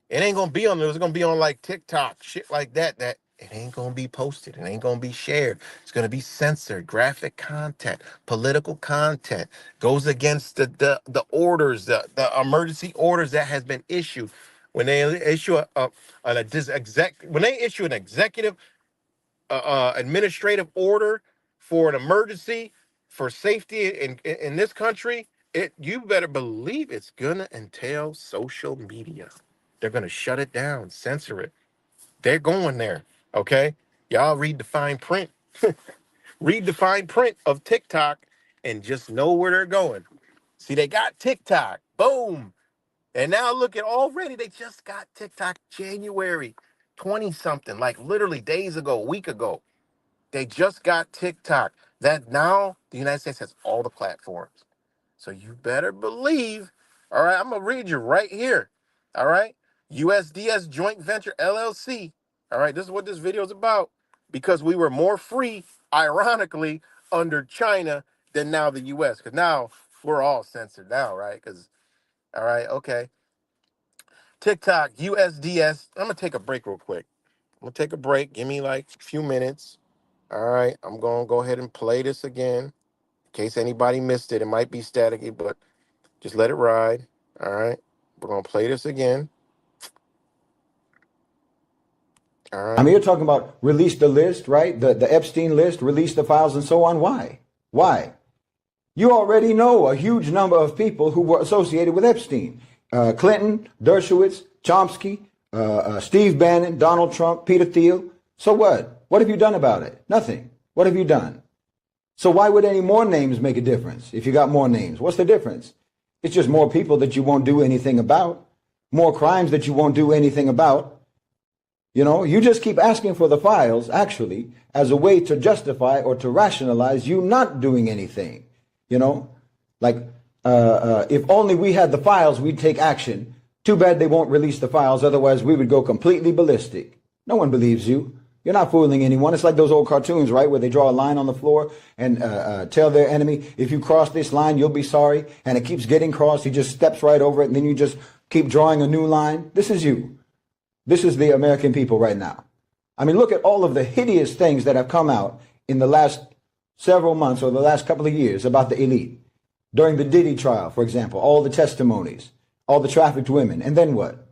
It ain't gonna be on there. It's gonna be on like TikTok, shit like that. That it ain't gonna be posted. It ain't gonna be shared. It's gonna be censored. Graphic content, political content goes against the orders, the emergency orders that has been issued. When they issue when they issue an executive administrative order for an emergency for safety in this country, you better believe it's gonna entail social media. They're going to shut it down, censor it. They're going there, okay? Y'all read the fine print. Read the fine print of TikTok and just know where they're going. See, they got TikTok. Boom. And now look at already, they just got TikTok January 20-something, like literally days ago, a week ago. They just got TikTok. That now the United States has all the platforms. So you better believe, all right, I'm going to read you right here, all right? USDS Joint Venture LLC, all right, this is what this video is about, because we were more free, ironically, under China than now the U.S., because now we're all censored now, right? Because, all right, okay. TikTok, USDS, I'm going to take a break real quick. I'm going to take a break. Give me like a few minutes. All right, I'm going to go ahead and play this again. In case anybody missed it, it might be staticky, but just let it ride. All right. We're going to play this again. All right. I mean, you're talking about release the list, right? The Epstein list, release the files and so on. Why? Why? You already know a huge number of people who were associated with Epstein. Clinton, Dershowitz, Chomsky, Steve Bannon, Donald Trump, Peter Thiel. So what? What have you done about it? Nothing. What have you done? So why would any more names make a difference if you got more names? What's the difference? It's just more people that you won't do anything about, more crimes that you won't do anything about. You just keep asking for the files, actually, as a way to justify or to rationalize you not doing anything. Like, if only we had the files, we'd take action. Too bad they won't release the files, otherwise we would go completely ballistic. No one believes you. You're not fooling anyone. It's like those old cartoons, right, where they draw a line on the floor and tell their enemy, if you cross this line, you'll be sorry. And it keeps getting crossed. He just steps right over it, and then you just keep drawing a new line. This is you. This is the American people right now. I mean, look at all of the hideous things that have come out in the last several months or the last couple of years about the elite. During the Diddy trial, for example, all the testimonies, all the trafficked women. And then what?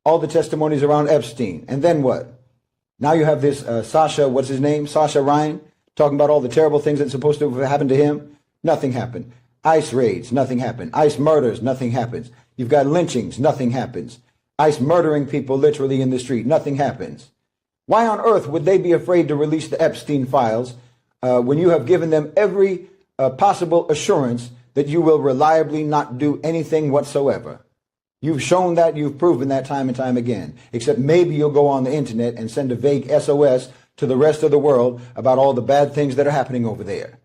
All the testimonies around Epstein. And then what? Now you have this Sasha, what's his name? Sasha Ryan, talking about all the terrible things that's supposed to have happened to him. Nothing happened. ICE raids, nothing happened. ICE murders, nothing happens. You've got lynchings, nothing happens. ICE murdering people literally in the street, nothing happens. Why on earth would they be afraid to release the Epstein files when you have given them every possible assurance that you will reliably not do anything whatsoever? You've shown that, you've proven that time and time again, except maybe you'll go on the internet and send a vague SOS to the rest of the world about all the bad things that are happening over there.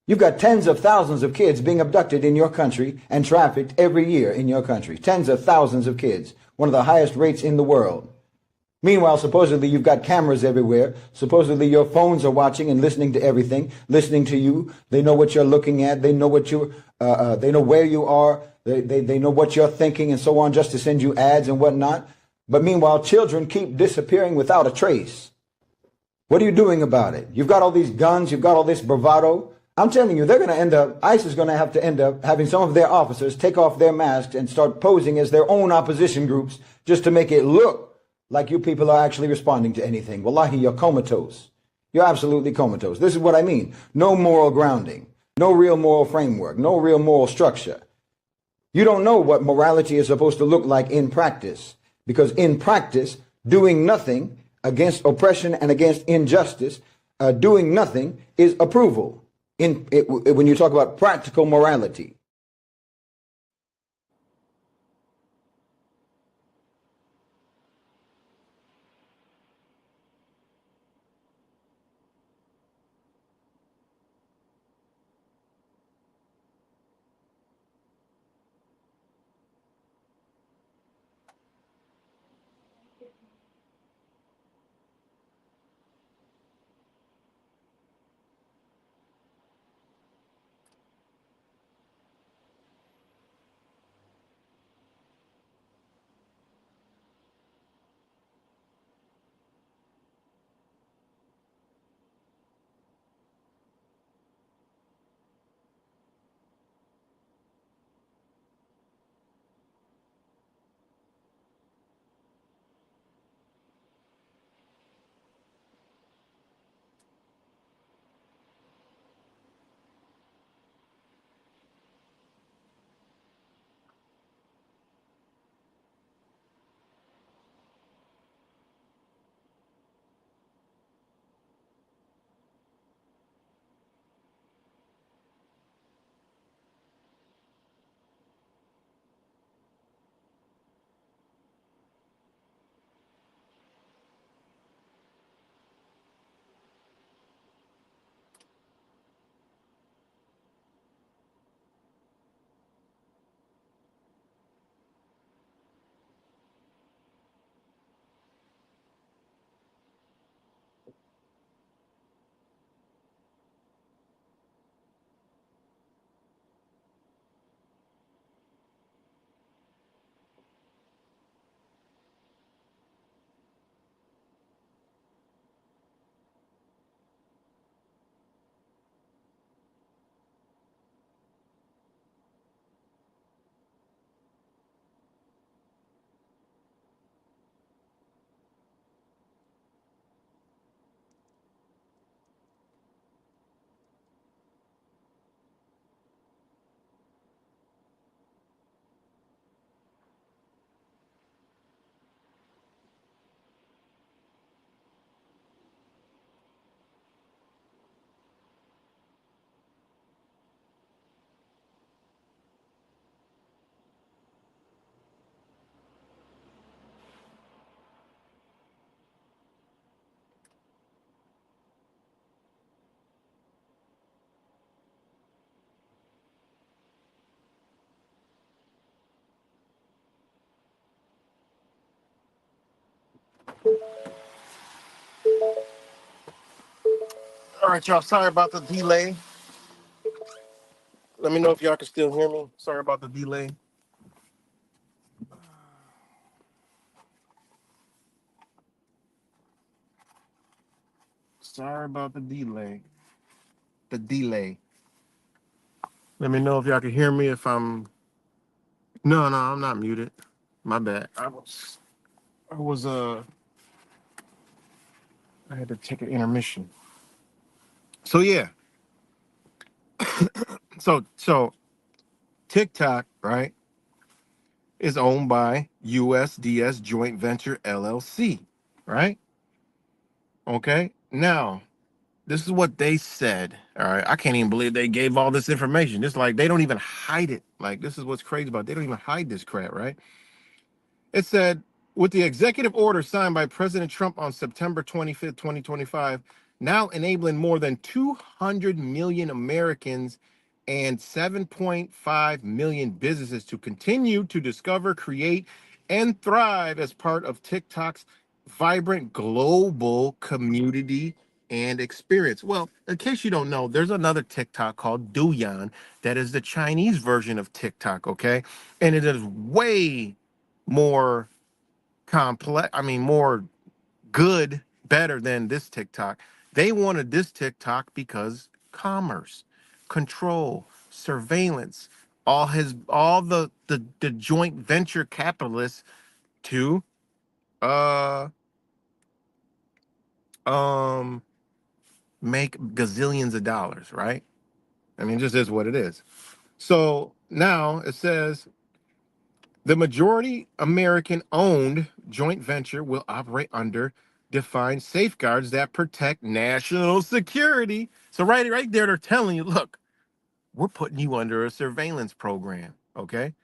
You've got tens of thousands of kids being abducted in your country and trafficked every year in your country. Tens of thousands of kids, one of the highest rates in the world. Meanwhile, supposedly you've got cameras everywhere. Supposedly your phones are watching and listening to everything, listening to you. They know what you're looking at. They know what they know where you are. They know what you're thinking and so on, just to send you ads and whatnot. But meanwhile, children keep disappearing without a trace. What are you doing about it? You've got all these guns. You've got all this bravado. I'm telling you, they're going to end up, ICE is going to have to end up having some of their officers take off their masks and start posing as their own opposition groups just to make it look like you people are actually responding to anything. Wallahi, you're comatose. You're absolutely comatose. This is what I mean. No moral grounding, no real moral framework, no real moral structure. You don't know what morality is supposed to look like in practice, because in practice, doing nothing against oppression and against injustice, doing nothing is approval. When you talk about practical morality. All right, y'all. Sorry about the delay. Let me know if y'all can still hear me. Sorry about the delay. Sorry about the delay. The delay. Let me know if y'all can hear me. If I'm no, I'm not muted. My bad. I had to take an intermission. So yeah. So TikTok, right, is owned by USDS Joint Venture LLC, right? Okay. Now, this is what they said. All right. I can't even believe they gave all this information. It's like they don't even hide it. Like, this is what's crazy about it. They don't even hide this crap, right? It said, with the executive order signed by President Trump on September 25th, 2025, now enabling more than 200 million Americans and 7.5 million businesses to continue to discover, create, and thrive as part of TikTok's vibrant global community and experience. Well, in case you don't know, there's another TikTok called Douyin that is the Chinese version of TikTok, okay? And it is way more complex, I mean, more good, better than this TikTok. They wanted this TikTok because commerce, control, surveillance, all the joint venture capitalists to uh um make gazillions of dollars, right? I mean, it just is what it is. So now it says the majority American owned joint venture will operate under defined safeguards that protect national security. So right there, they're telling you, look, we're putting you under a surveillance program. Okay.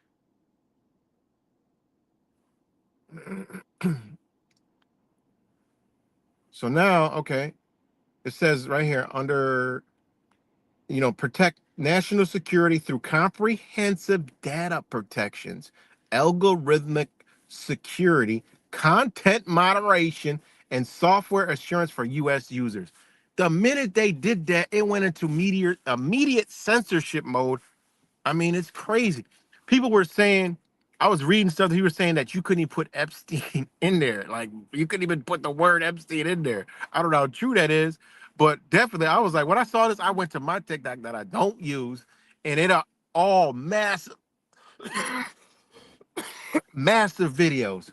So now, okay, it says right here under, protect national security through comprehensive data protections, algorithmic security, content moderation, and software assurance for U.S. users. The minute they did that, it went into immediate censorship mode. I mean, it's crazy. People were saying, I was reading stuff that he was saying that you couldn't even put Epstein in there. Like, you couldn't even put the word Epstein in there. I don't know how true that is, but definitely, I was like, when I saw this, I went to my TikTok that I don't use, and it are all massive, massive videos.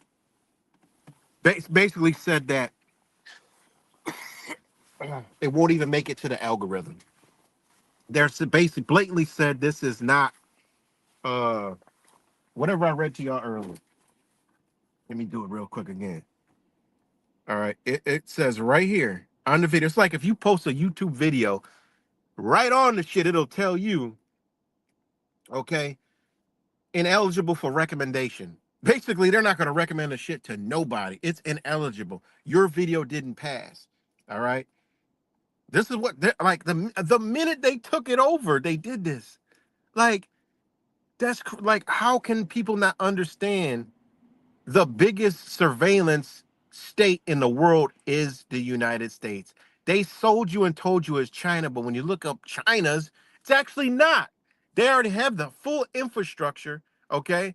Basically said that it won't even make it to the algorithm. They're basically blatantly said this is not uh whatever I read to y'all earlier. Let me do it real quick again. All right. It says right here on the video. It's like if you post a YouTube video, right on the shit, it'll tell you, okay, ineligible for recommendation. Basically, they're not going to recommend the shit to nobody. It's ineligible. Your video didn't pass. All right. This is what like the minute they took it over, they did this. Like like how can people not understand the biggest surveillance state in the world is the United States. They sold you and told you it's China, but when you look up China's, it's actually not. They already have the full infrastructure. Okay.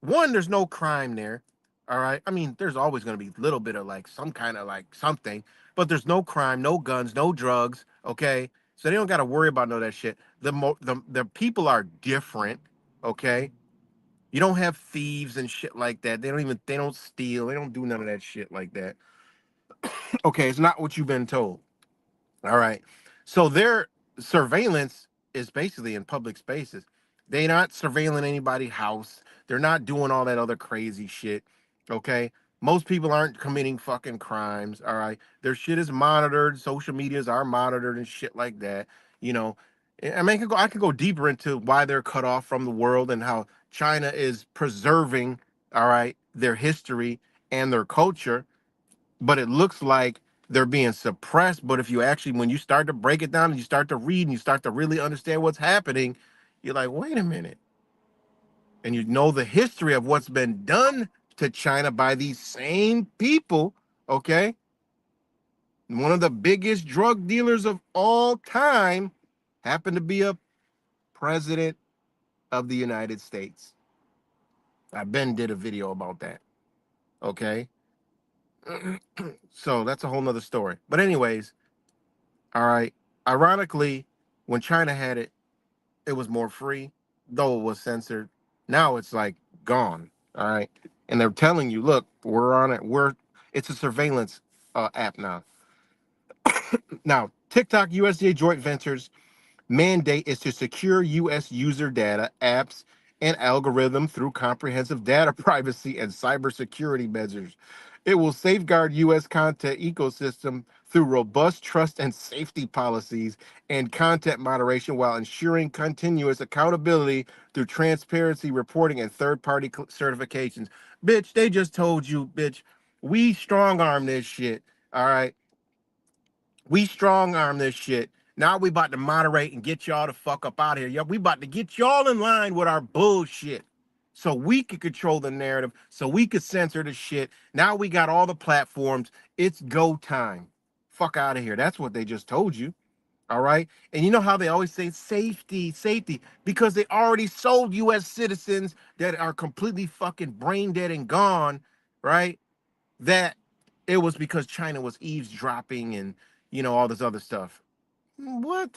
One, there's no crime there. All right. I mean, there's always going to be a little bit of like some kind of like something, but there's no crime, no guns, no drugs. Okay. So they don't got to worry about no that shit. The people are different. Okay. You don't have thieves and shit like that. They don't steal. They don't do none of that shit like that. Okay, it's not what you've been told. All right. So their surveillance is basically in public spaces. They're not surveilling anybody's house. They're not doing all that other crazy shit. Okay. Most people aren't committing fucking crimes. All right. Their shit is monitored. Social medias are monitored and shit like that. You know, I mean, I could go deeper into why they're cut off from the world and how China is preserving, all right, their history and their culture, but it looks like they're being suppressed. But if you actually, when you start to break it down and you start to read and you start to really understand what's happening, you're like, wait a minute. And you know the history of what's been done to China by these same people, okay? One of the biggest drug dealers of all time happened to be a president of the United States. I Ben did a video about that, okay? So that's a whole nother story. But anyways, all right. Ironically, when China had it, it was more free, though it was censored. Now it's like gone. All right. And they're telling you, look, we're on it. It's a surveillance app now. Now, TikTok USDA joint ventures mandate is to secure U.S. user data, apps, and algorithm through comprehensive data privacy and cybersecurity measures. It will safeguard U.S. content ecosystem through robust trust and safety policies and content moderation while ensuring continuous accountability through transparency reporting and third-party certifications. Bitch, they just told you, bitch, we strong arm this shit. All right. We strong arm this shit. Now we about to moderate and get y'all the fuck up out of here. Yo, we about to get y'all in line with our bullshit. So we could control the narrative, so we could censor the shit. Now we got all the platforms. It's go time. Fuck out of here. That's what they just told you. All right. And you know how they always say safety, safety, because they already sold US citizens that are completely fucking brain dead and gone, right? That it was because China was eavesdropping and, all this other stuff. What?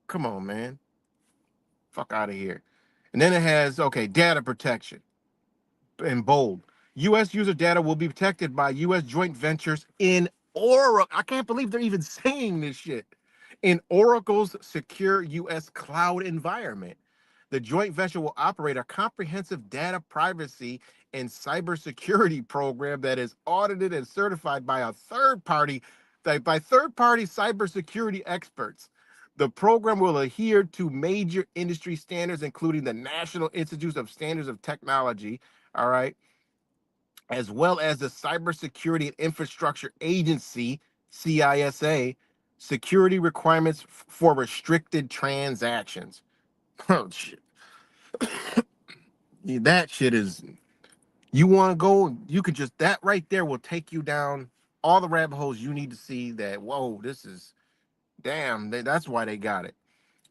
Come on, man. Fuck out of here. And then it has, okay, data protection in bold. U.S. user data will be protected by U.S. joint ventures in Oracle. I can't believe they're even saying this shit. In Oracle's secure U.S. cloud environment. The joint venture will operate a comprehensive data privacy and cybersecurity program that is audited and certified by third-party cybersecurity experts. The program will adhere to major industry standards, including the National Institute of Standards of Technology, all right, as well as the Cybersecurity and Infrastructure Agency, CISA, security requirements for restricted transactions. Oh, shit. That shit is, you want to go, you could just, that right there will take you down all the rabbit holes you need to see that, whoa, this is, damn, that's why they got it.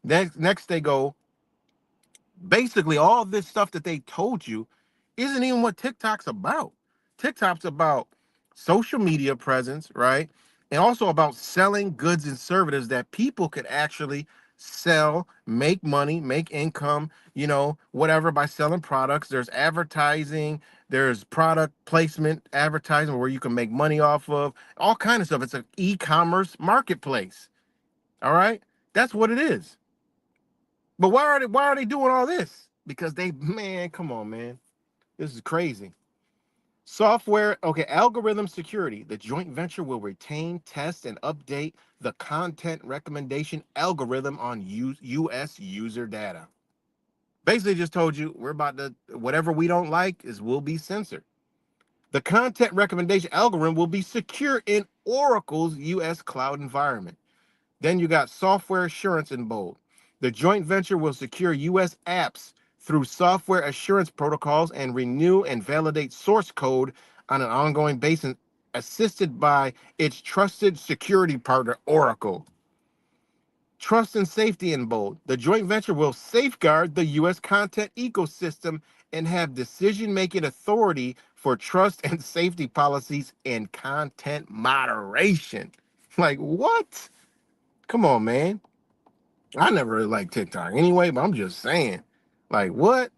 Next they go, basically all this stuff that they told you isn't even what TikTok's about. TikTok's about social media presence, right? And also about selling goods and services that people could actually sell, make money, make income, whatever by selling products. There's advertising, there's product placement advertising where you can make money off of, all kind of stuff. It's an e-commerce marketplace. All right? That's what it is. But why are they doing all this? Because man, come on, man. This is crazy. Software, okay, algorithm security. The joint venture will retain, test, and update the content recommendation algorithm on US user data. Basically just told you we're about to, whatever we don't like will be censored. The content recommendation algorithm will be secure in Oracle's US cloud environment. Then you got software assurance in bold. The joint venture will secure U.S. apps through software assurance protocols and renew and validate source code on an ongoing basis, assisted by its trusted security partner, Oracle. Trust and safety in bold. The joint venture will safeguard the U.S. content ecosystem and have decision-making authority for trust and safety policies and content moderation. Like, what? Come on, man. I never really liked TikTok anyway, but I'm just saying. Like, what?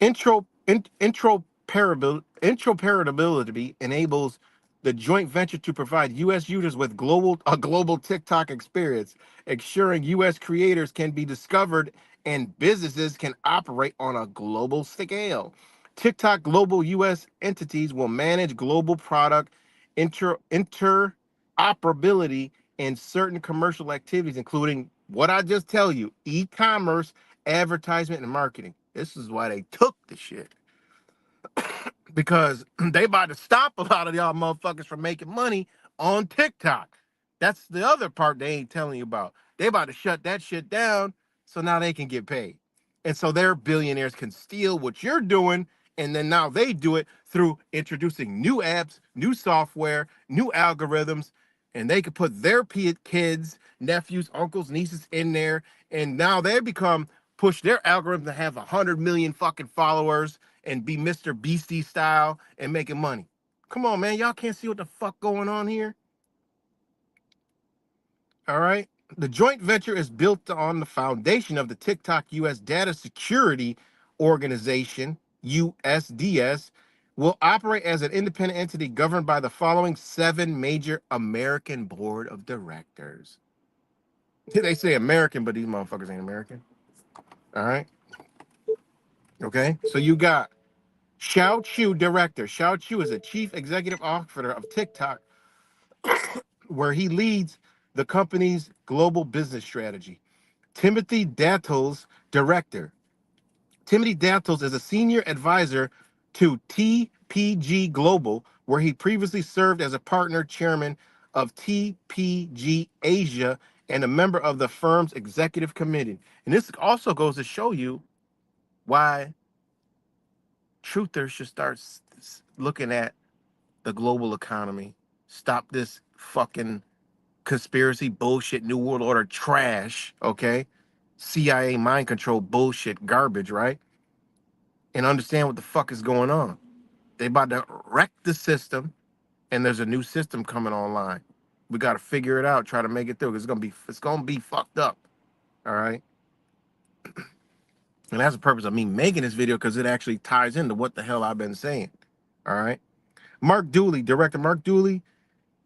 Interoperability enables the joint venture to provide U.S. users with a global TikTok experience, ensuring U.S. creators can be discovered and businesses can operate on a global scale. TikTok global U.S. entities will manage global product interoperability and certain commercial activities, including what I just tell you, e-commerce, advertisement, and marketing. This is why they took the shit. Because they about to stop a lot of y'all motherfuckers from making money on TikTok. That's the other part they ain't telling you about. They about to shut that shit down so now they can get paid. And so their billionaires can steal what you're doing, and then now they do it through introducing new apps, new software, new algorithms, and they could put their kids, nephews, uncles, nieces in there, and now they push their algorithm to have 100 million fucking followers and be Mr. Beastie style and making money. Come on, man. Y'all can't see what the fuck going on here? All right. The joint venture is built on the foundation of the TikTok US Data Security Organization, USDS, will operate as an independent entity governed by the following 7 major American board of directors. They say American, but these motherfuckers ain't American. All right. Okay. So you got Xiao Chu, director. Xiao Chu is a chief executive officer of TikTok, where he leads the company's global business strategy. Timothy Dattles, director. Timothy Dattles is a senior advisor to TPG Global, where he previously served as a partner chairman of TPG Asia and a member of the firm's executive committee. And this also goes to show you why truthers should start looking at the global economy. Stop this fucking conspiracy bullshit, New World Order trash, okay? CIA mind control bullshit garbage, right? And understand what the fuck is going on. They about to wreck the system, and there's a new system coming online. We got to figure it out, try to make it through. It's gonna be fucked up, all right? And that's the purpose of me making this video, because it actually ties into what the hell I've been saying, all right? Mark Dooley, director Mark Dooley,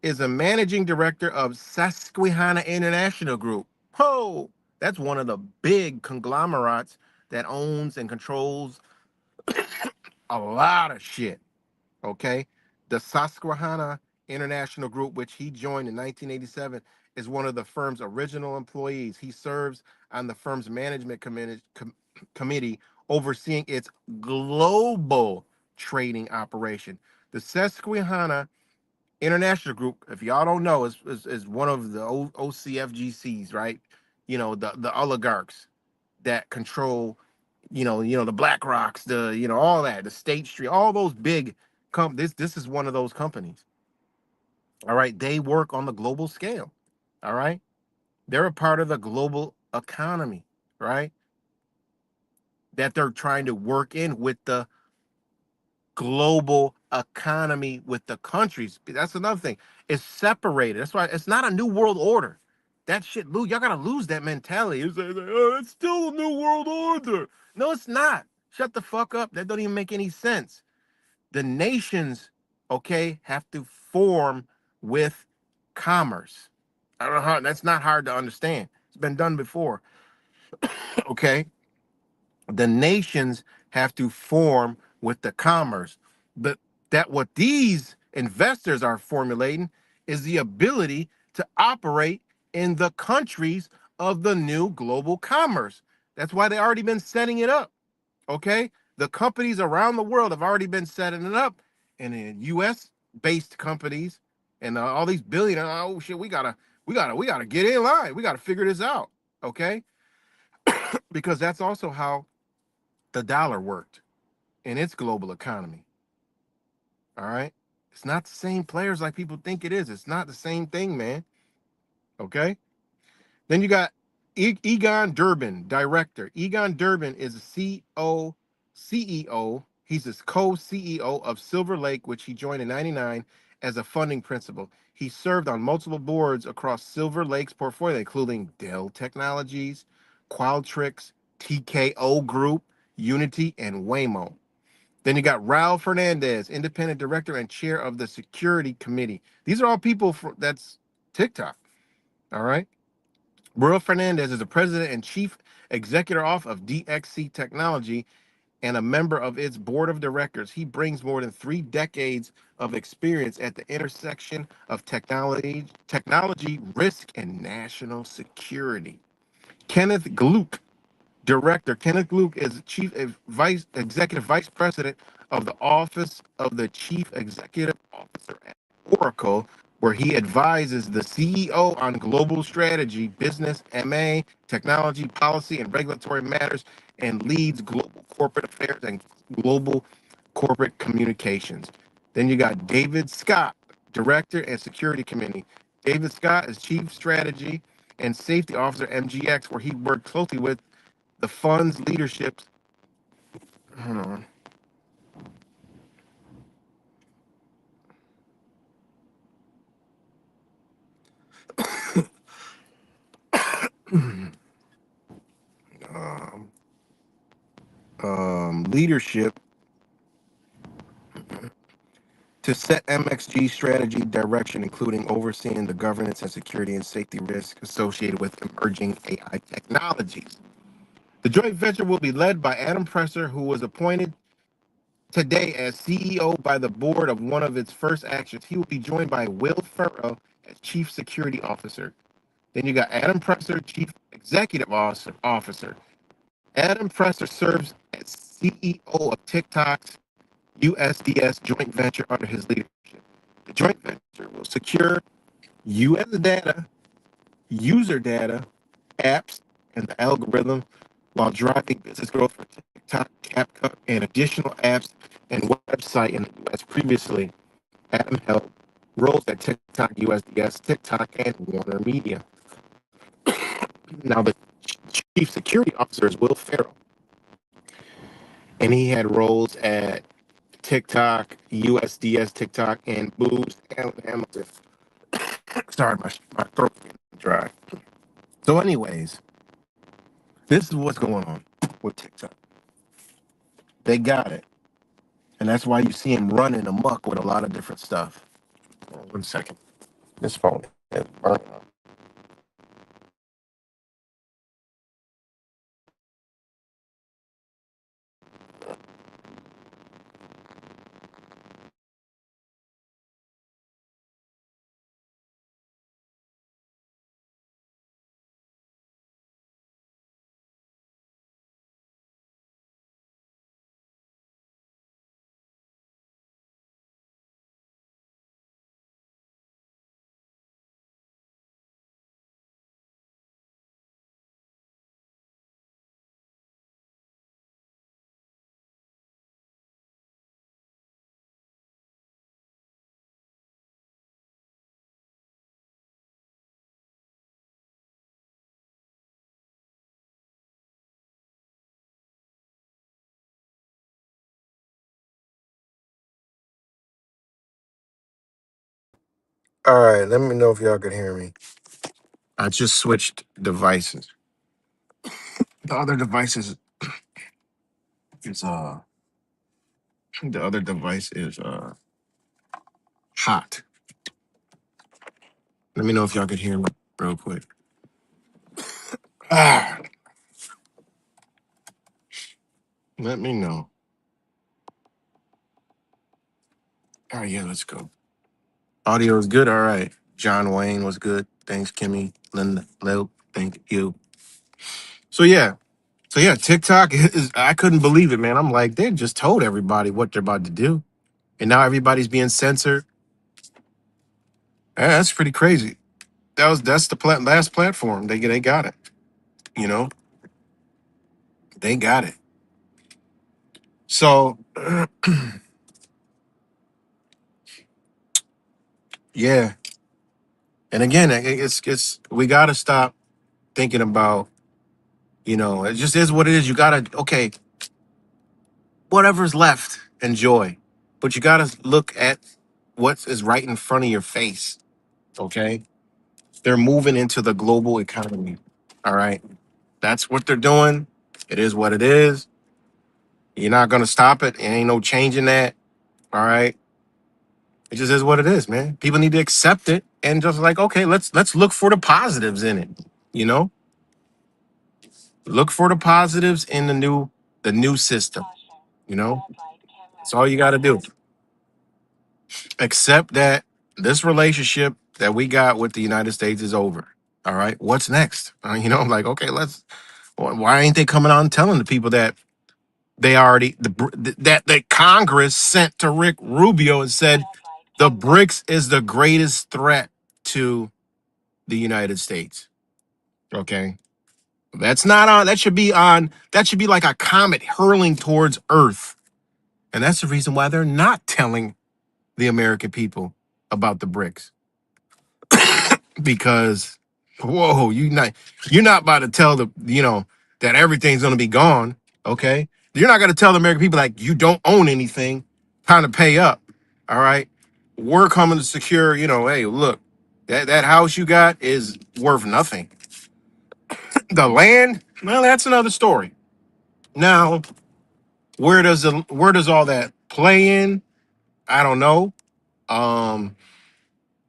is a managing director of Susquehanna International Group. Oh, that's one of the big conglomerates that owns and controls a lot of shit. Okay, the Susquehanna International Group, which he joined in 1987, is one of the firm's original employees. He serves on the firm's management committee overseeing its global trading operation. The Susquehanna International Group, if y'all don't know, is one of the OCFGCs, right? You know, the oligarchs that control, the Black Rocks, all that, the State Street, all those big this is one of those companies. All right. They work on the global scale. All right. They're a part of the global economy, right? That they're trying to work in with the global economy with the countries. That's another thing. It's separated. That's why it's not a new world order. That shit, y'all gotta lose that mentality. It's like, oh, it's still a new world order. No, it's not. Shut the fuck up. That don't even make any sense. The nations, okay, have to form with commerce. I don't know how. That's not hard to understand. It's been done before. Okay, the nations have to form with the commerce, but that what these investors are formulating is the ability to operate in the countries of the new global commerce. That's why they already been setting it up. Okay, the companies around the world have already been setting it up, and in U.S. based companies and all these billionaires. Oh shit, we gotta get in line. We gotta figure this out. Okay, because that's also how the dollar worked in its global economy. All right. It's not the same players like people think it is. It's not the same thing, man. Okay. Then you got Egon Durbin, director. Egon Durbin is a CEO. He's a co-CEO of Silver Lake, which he joined in '99 as a funding principal. He served on multiple boards across Silver Lake's portfolio, including Dell Technologies, Qualtrics, TKO Group, Unity, and Waymo. Then you got Raul Fernandez, independent director and chair of the security committee. These are all people that's TikTok. All right. Raul Fernandez is the president and chief executive officer of DXC Technology and a member of its board of directors. He brings more than 3 decades of experience at the intersection of technology, risk, and national security. Kenneth Gluck, director. Kenneth Gluck is executive vice president of the Office of the Chief Executive Officer at Oracle, where he advises the CEO on global strategy, business, MA, technology, policy, and regulatory matters, and leads global corporate affairs and global corporate communications. Then you got David Scott, director and security committee. David Scott is chief strategy and safety officer at MGX, where he worked closely with the fund's leadership. Hold on. Leadership to set MXG strategy direction, including overseeing the governance and security and safety risk associated with emerging AI technologies. The joint venture will be led by Adam Presser, who was appointed today as CEO by the board of one of its first actions. He will be joined by Will Ferrell as Chief Security Officer. Then you got Adam Presser, Chief Executive Officer. Adam Presser serves as CEO of TikTok's USDS joint venture under his leadership. The joint venture will secure US data, user data, apps, and the algorithm while driving business growth for TikTok, CapCut, and additional apps and website in the US. Previously, Adam held roles at TikTok, USDS, TikTok, and Warner Media. Now, the chief security officer is Will Ferrell, and he had roles at TikTok, USDS, TikTok, and Boost and Hamilton. Sorry, my throat's getting dry. So, anyways, this is what's going on with TikTok. They got it. And that's why you see him running amok with a lot of different stuff. Hold on 1 second. This phone is burning up. All right, let me know if y'all can hear me. I just switched devices. The other device is the other device is hot. Let me know if y'all could hear me real quick. Ah, let me know. All right, yeah, let's go. Audio is good. All right. John Wayne was good. Thanks, Kimmy, Linda, Lil. Thank you. So yeah. So yeah, TikTok is I couldn't believe it, man. I'm like, they just told everybody what they're about to do. And now everybody's being censored. That's pretty crazy. That's the last platform. They got it. You know, they got it. So yeah. And again, it's we gotta stop thinking about, it just is what it is. You gotta, okay, whatever's left, enjoy. But you gotta look at what is right in front of your face. Okay. They're moving into the global economy. All right. That's what they're doing. It is what it is. You're not gonna stop it. It ain't no changing that. All right. It just is what it is, man. People need to accept it and just like, okay, let's look for the positives in it. You know, look for the positives in the new system. You know, that's all you got to do. Accept that this relationship that we got with the United States is over. All right, what's next? I'm like, okay, why ain't they coming out and telling the people that they already that Congress sent to Rick Rubio and said the BRICS is the greatest threat to the United States. Okay. That's not on, that should be like a comet hurling towards Earth. And that's the reason why they're not telling the American people about the BRICS. Because, whoa, you're not about to tell that everything's gonna be gone. Okay. You're not gonna tell the American people like you don't own anything, time to pay up. All right. We're coming to secure, hey, look, that house you got is worth nothing. The land, well, that's another story. Now, where does all that play in? I don't know.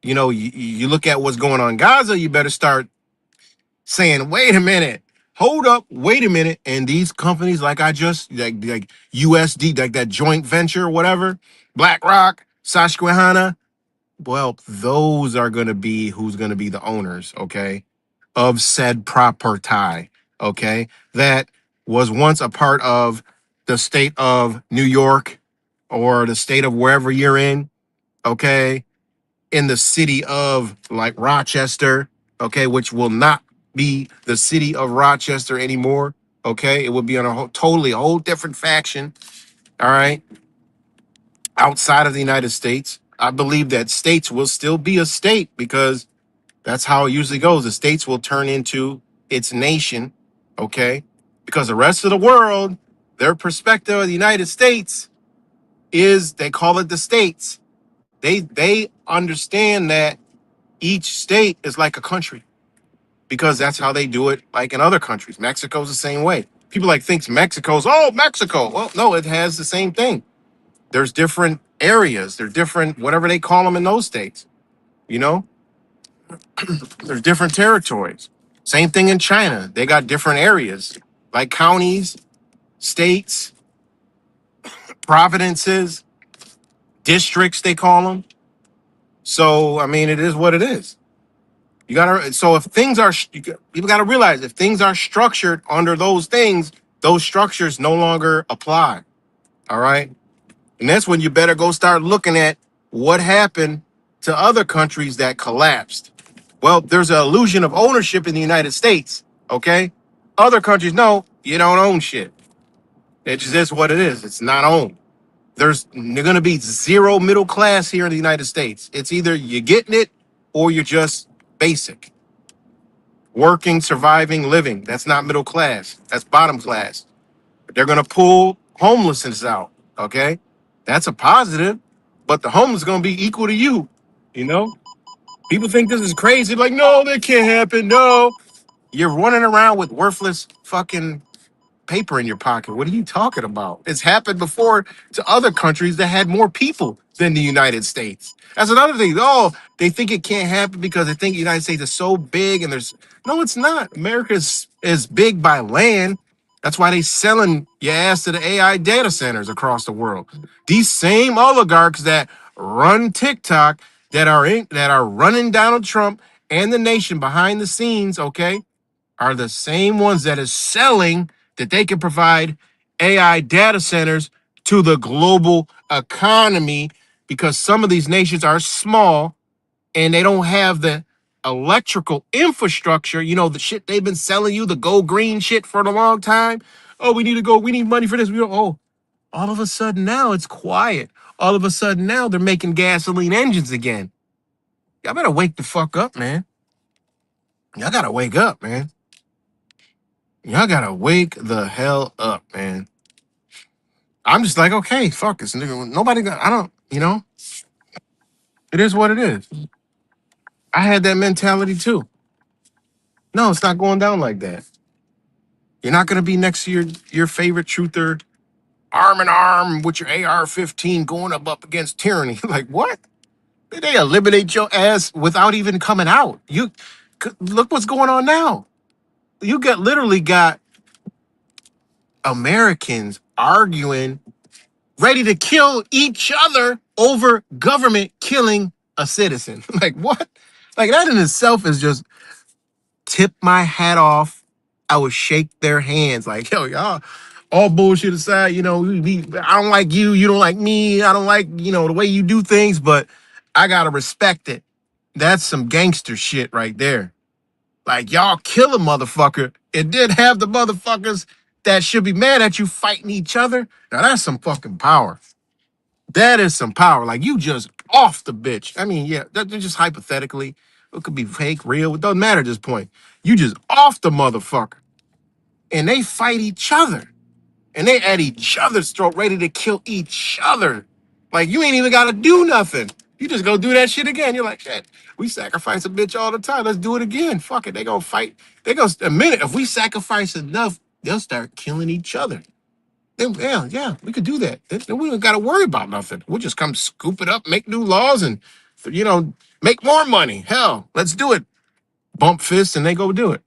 You look at what's going on in Gaza, you better start saying, wait a minute, hold up, wait a minute. And these companies, like like USD, like that joint venture or whatever, BlackRock, Susquehanna, well, those are going to be who's going to be the owners, okay, of said property, okay, that was once a part of the state of New York or the state of wherever you're in, okay, in the city of like Rochester, okay, which will not be the city of Rochester anymore, okay, it will be on a whole different faction, all right, outside of the United States. I believe that states will still be a state because that's how it usually goes. The states will turn into its nation, okay? Because the rest of the world, their perspective of the United States is they call it the states. They understand that each state is like a country because that's how they do it like in other countries. Mexico's the same way. People like thinks Mexico's, oh, Mexico. Well, no, it has the same thing. There's different areas. They're different, whatever they call them in those states, you know? There's different territories. Same thing in China. They got different areas, like counties, states, provinces, districts, they call them. So, I mean, it is what it is. You gotta, so if things are, people gotta realize if things are structured under those things, those structures no longer apply. All right. And that's when you better go start looking at what happened to other countries that collapsed. Well, there's an illusion of ownership in the United States. Okay. Other countries, no, you don't own shit. It's just what it is. It's not owned. There's going to be zero middle class here in the United States. It's either you're getting it or you're just basic. Working, surviving, living. That's not middle class. That's bottom class. They're going to pull homelessness out. Okay. That's a positive, but the homeless is going to be equal to you. You know, people think this is crazy. Like, no, that can't happen. No, you're running around with worthless fucking paper in your pocket. What are you talking about? It's happened before to other countries that had more people than the United States. That's another thing. Oh, they think it can't happen because they think the United States is so big and there's no, it's not. America is big by land. That's why they selling your ass to the AI data centers across the world. These same oligarchs that run TikTok that are running Donald Trump and the nation behind the scenes, okay, are the same ones that is selling that they can provide AI data centers to the global economy because some of these nations are small and they don't have the electrical infrastructure. You know, the shit they've been selling you, the go green shit for a long time. Oh, we need money for this. Oh, all of a sudden now it's quiet. All of a sudden now they're making gasoline engines again. Y'all better wake the fuck up, man. Y'all gotta wake up, man. Y'all gotta wake the hell up, man. I'm just like, okay, fuck this. Nobody got, I don't, it is what it is. I had that mentality too. No, it's not going down like that. You're not gonna be next to your favorite truther, arm in arm with your AR-15 going up against tyranny. Like, what? They eliminate your ass without even coming out. Look what's going on now. You literally got Americans arguing ready to kill each other over government killing a citizen. Like, what? Like, that in itself is just tip my hat off. I would shake their hands like, yo, y'all, all bullshit aside, I don't like you, you don't like me, I don't like, the way you do things, but I gotta respect it. That's some gangster shit right there. Like, y'all kill a motherfucker and then have the motherfuckers that should be mad at you fighting each other. Now, that's some fucking power. That is some power. Like, you just off the bitch. I mean, yeah, that's just hypothetically. It could be fake, real. It doesn't matter at this point. You just off the motherfucker. And they fight each other. And they at each other's throat ready to kill each other. Like, you ain't even got to do nothing. You just go do that shit again. You're like, shit, we sacrifice a bitch all the time. Let's do it again. Fuck it. They gonna fight. A minute. If we sacrifice enough, they'll start killing each other. Yeah, we could do that. Then we don't got to worry about nothing. We'll just come scoop it up, make new laws, and make more money. Hell, let's do it. Bump fists, and they go do it.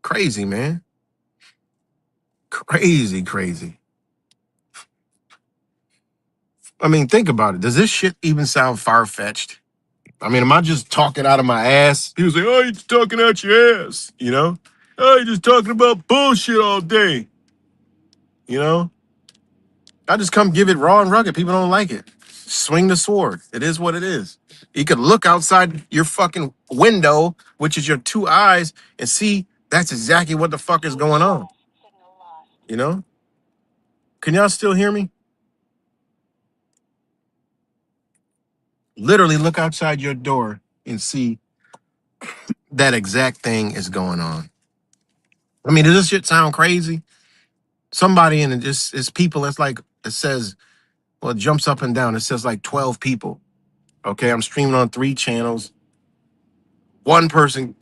Crazy, man. Crazy, crazy. I mean, think about it. Does this shit even sound far-fetched? I mean, am I just talking out of my ass? He was like, oh, you're just talking out your ass, Oh, you're just talking about bullshit all day, you know? I just come give it raw and rugged. People don't like it. Swing the sword. It is what it is. You could look outside your fucking window, which is your two eyes, and see that's exactly what the fuck is going on. You know? Can y'all still hear me? Literally look outside your door and see that exact thing is going on. I mean, does this shit sound crazy? Somebody in it's people that's like, it says, well, it jumps up and down. It says like 12 people. Okay, I'm streaming on 3 channels. One person,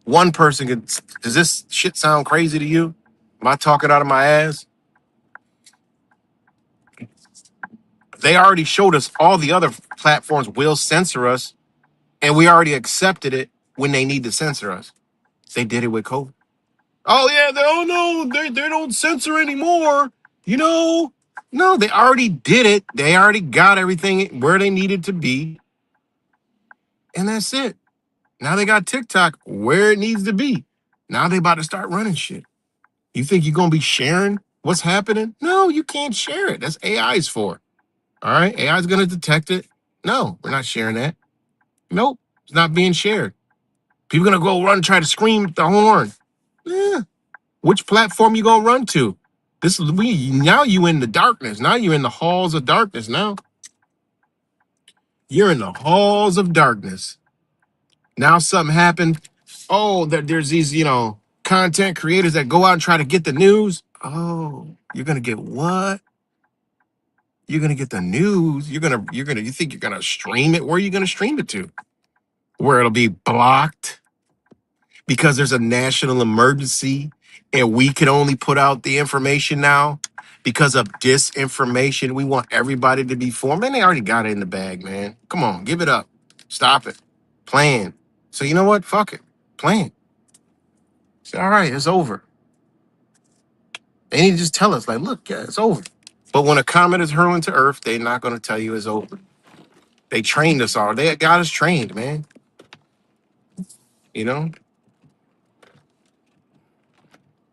one person could, does this shit sound crazy to you? Am I talking out of my ass? They already showed us all the other platforms will censor us, and we already accepted it when they need to censor us. They did it with COVID. Oh yeah, they don't censor anymore. No, they already did it. They already got everything where they needed to be, and that's it. Now they got TikTok where it needs to be. Now they about to start running shit. You think you're gonna be sharing what's happening? No, you can't share it. That's AI's for. All right, AI's gonna detect it. No, we're not sharing that. Nope, it's not being shared. People gonna go run and try to scream at the horn. Yeah. Which platform you gonna run to? Now you in the darkness. Now you're in the halls of darkness. Now you're in the halls of darkness. Now something happened. Oh, there's these content creators that go out and try to get the news. Oh, you're gonna get what? You're gonna get the news. You think you're gonna stream it? Where are you gonna stream it to? Where it'll be blocked because there's a national emergency and we can only put out the information now because of disinformation. We want everybody to be formed. Man, they already got it in the bag, man. Come on, give it up. Stop it. Plan. So you know what? Fuck it. Plan. Say, all right, it's over. They need to just tell us, like, look, yeah, it's over. But when a comet is hurling to Earth, they're not going to tell you it's over. They trained us all. They got us trained, man. You know?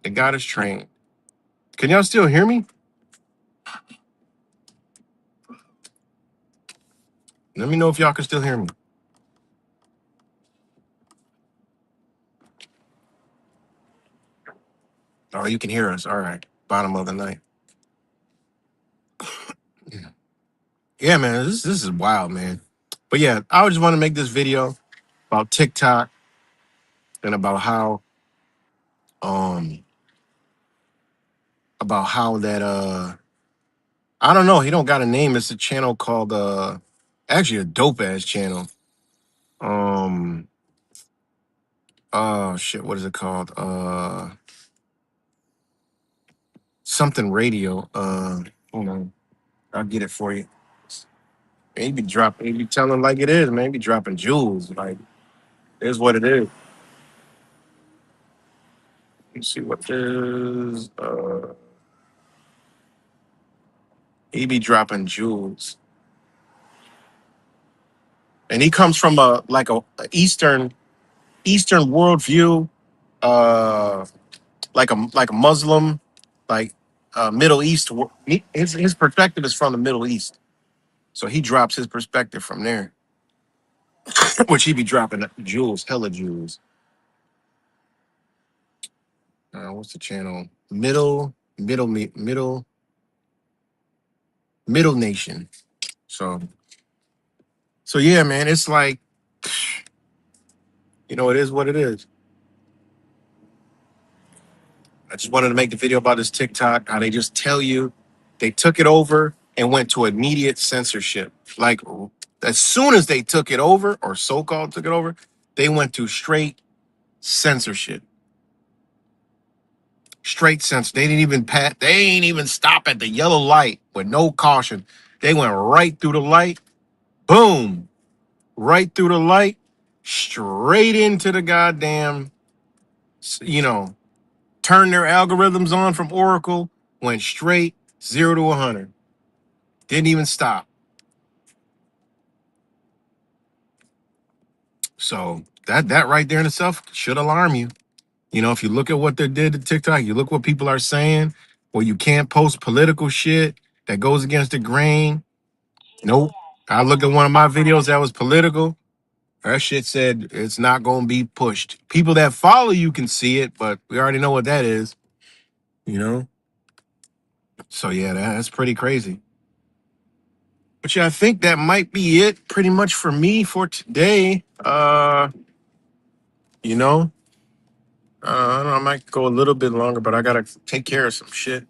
They got us trained. Can y'all still hear me? Let me know if y'all can still hear me. Oh, you can hear us. All right. Bottom of the night. Yeah, man. This is wild, man. But yeah, I just want to make this video about TikTok and um about how that I don't know, he don't got a name. It's a channel called actually a dope ass channel. Oh shit, what is it called? Something radio. Hold on. I'll get it for you. He be telling like it is, man. He be dropping jewels. Like, it is what it is. Let's see what this he be dropping jewels. And he comes from a Eastern worldview, uh like a Muslim, like Middle East. His perspective is from the Middle East. So he drops his perspective from there. Which he be dropping jewels, hella jewels. What's the channel? Middle Nation. So yeah, man, it's like, it is what it is. I just wanted to make the video about this TikTok, how they just tell you they took it over and went to immediate censorship. Like, as soon as they took it over, or so-called took it over, they went to straight censorship. Straight censor. They didn't even they ain't even stop at the yellow light with no caution. They went right through the light. Boom. Right through the light. Straight into the goddamn, turn their algorithms on from Oracle. Went straight 0 to 100. Didn't even stop. So that right there in itself should alarm you. If you look at what they did to TikTok, you look what people are saying, well, you can't post political shit that goes against the grain. Nope. I looked at one of my videos that was political. Her shit said it's not going to be pushed. People that follow you can see it, but we already know what that is, you know? So, yeah, that's pretty crazy. But, yeah, I think that might be it pretty much for me for today. You know, I don't know, I might go a little bit longer, but I got to take care of some shit.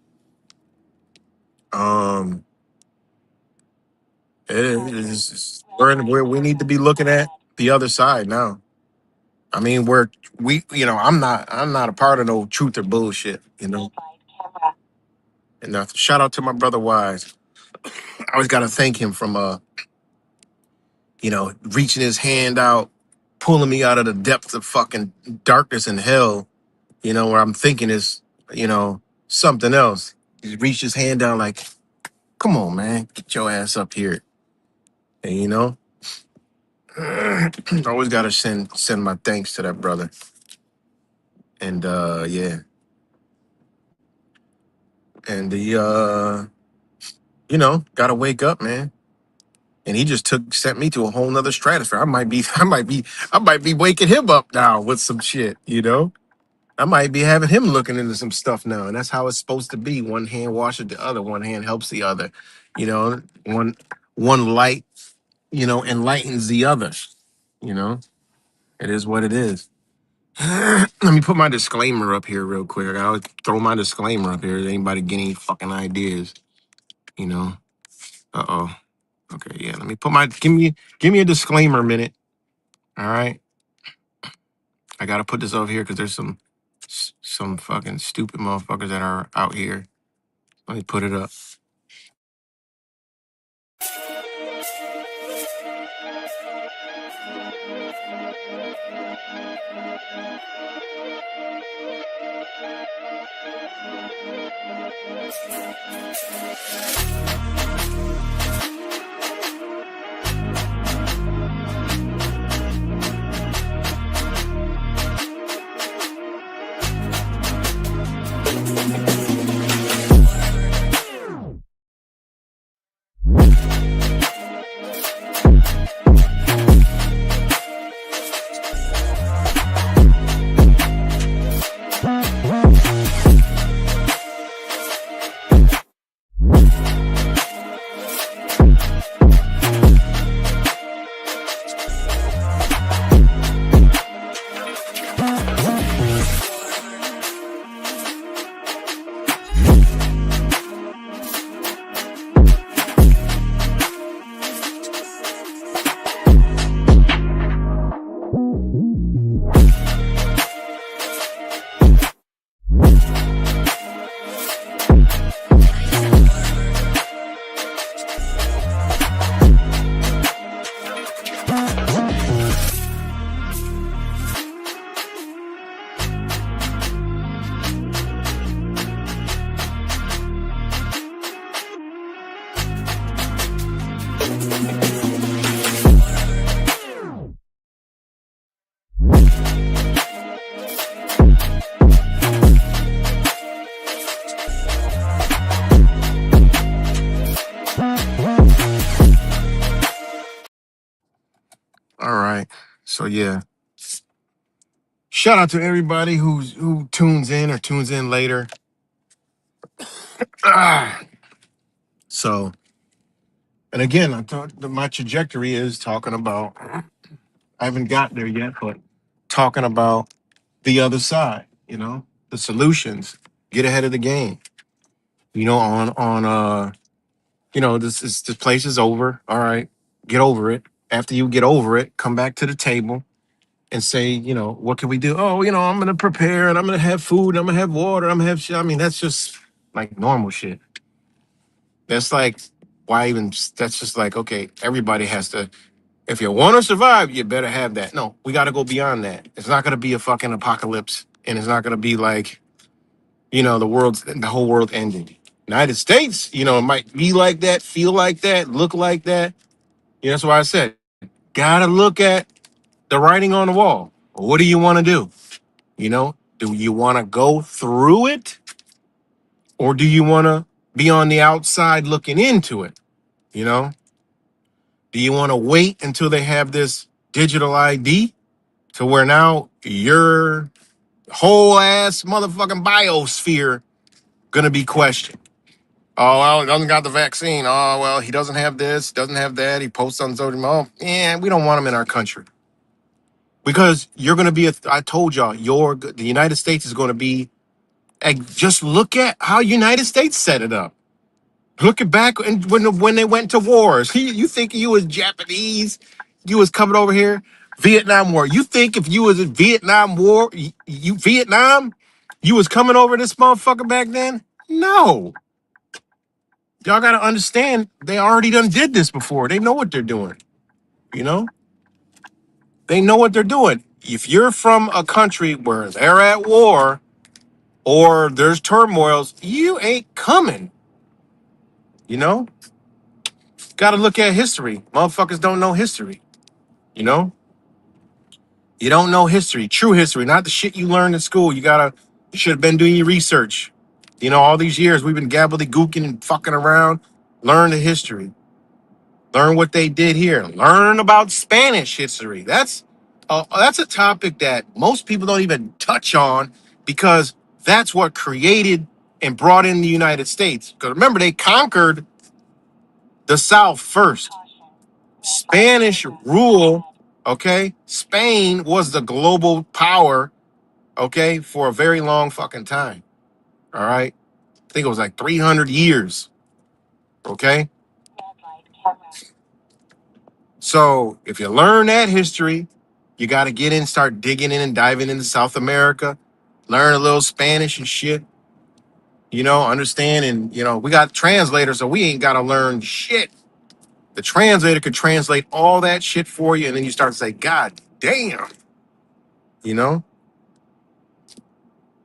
Um, we're we need to be looking at the other side now. I mean, I'm not a part of no truth or bullshit, And shout out to my brother Wise. I always got to thank him from reaching his hand out, pulling me out of the depths of fucking darkness and hell. Where I'm thinking is, something else. He reached his hand down like, come on, man, get your ass up here. And I always gotta send my thanks to that brother. And yeah. And gotta wake up, man. And he just sent me to a whole nother stratosphere. I might be waking him up now with some shit. I might be having him looking into some stuff now. And that's how it's supposed to be. One hand washes the other, one hand helps the other. One light, enlightens the other. You know, it is what it is. Let me put my disclaimer up here real quick. I gotta throw my disclaimer up here. Anybody get any fucking ideas? You know? Uh-oh. Okay, yeah. Let me give me a disclaimer minute. All right. I gotta put this over here because there's some fucking stupid motherfuckers that are out here. Let me put it up. All right. So yeah. Shout out to everybody who tunes in or tunes in later. Ah. So, and again, I thought that my trajectory is talking about. I haven't got there yet, but talking about the other side. The solutions. Get ahead of the game. This place is over. All right, get over it. After you get over it, come back to the table and say, what can we do? Oh, I'm gonna prepare and I'm gonna have food and I'm gonna have water, I'm gonna have shit. I mean, that's just like normal shit. That's like why even that's just like, okay, everybody has to, if you want to survive, you better have that. No, we gotta go beyond that. It's not gonna be a fucking apocalypse, and it's not gonna be like, the whole world ending. United States, it might be like that, feel like that, look like that. That's why I said, gotta look at the writing on the wall. What do you want to do? Do you want to go through it, or do you want to be on the outside looking into it? You know, do you want to wait until they have this digital ID to where now your whole ass motherfucking biosphere gonna be questioned? Oh, well, he doesn't got the vaccine. Oh, well, he doesn't have this, doesn't have that. He posts on social media. Oh, yeah, we don't want him in our country. Because you're going to be, I told y'all, the United States is going to be, just look at how United States set it up. Look at back when they went to wars. You think you was Japanese, you was coming over here, Vietnam War. You think if you was in Vietnam War, Vietnam, you was coming over this motherfucker back then? No. Y'all got to understand, they already done did this before. They know what they're doing. You know? They know what they're doing. If you're from a country where they're at war or there's turmoils, you ain't coming. You know? Got to look at history. Motherfuckers don't know history. You know? You don't know history, true history, not the shit you learned in school. You should have been doing your research. All these years we've been gobbledygooking and fucking around. Learn the history. Learn what they did here. Learn about Spanish history. That's a topic that most people don't even touch on because that's what created and brought in the United States. Because remember, they conquered the South first. Spanish rule, okay? Spain was the global power, okay, for a very long fucking time. All right? I think it was like 300 years, okay? So if you learn that history, you got to get in, start digging in and diving into South America, learn a little Spanish and shit, understand. And, we got translators, so we ain't got to learn shit. The translator could translate all that shit for you. And then you start to say, God damn, you know,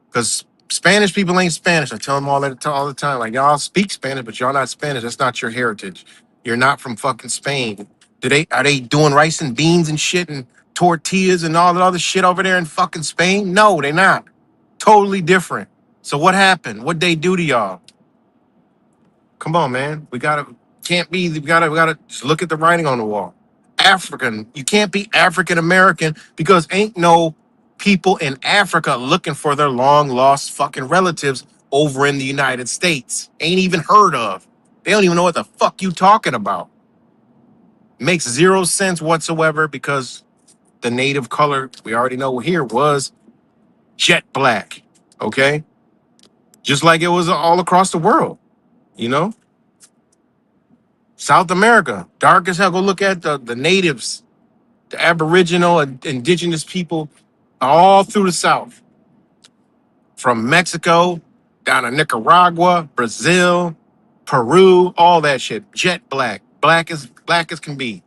because Spanish people ain't Spanish. I tell them all the time, like, y'all speak Spanish, but y'all not Spanish. That's not your heritage. You're not from fucking Spain. Are they doing rice and beans and shit and tortillas and all that other shit over there in fucking Spain? No, they not. Totally different. So what happened? What'd they do to y'all? Come on, man. We gotta just look at the writing on the wall. African. You can't be African American because ain't no people in Africa looking for their long lost fucking relatives over in the United States. Ain't even heard of. They don't even know what the fuck you talking about. Makes zero sense whatsoever because the native color we already know here was jet black. Okay? Just like it was all across the world, you know? South America, dark as hell. Go look at the natives, the Aboriginal and indigenous people all through the South, from Mexico down to Nicaragua, Brazil, Peru, all that shit. Jet black, black as can be.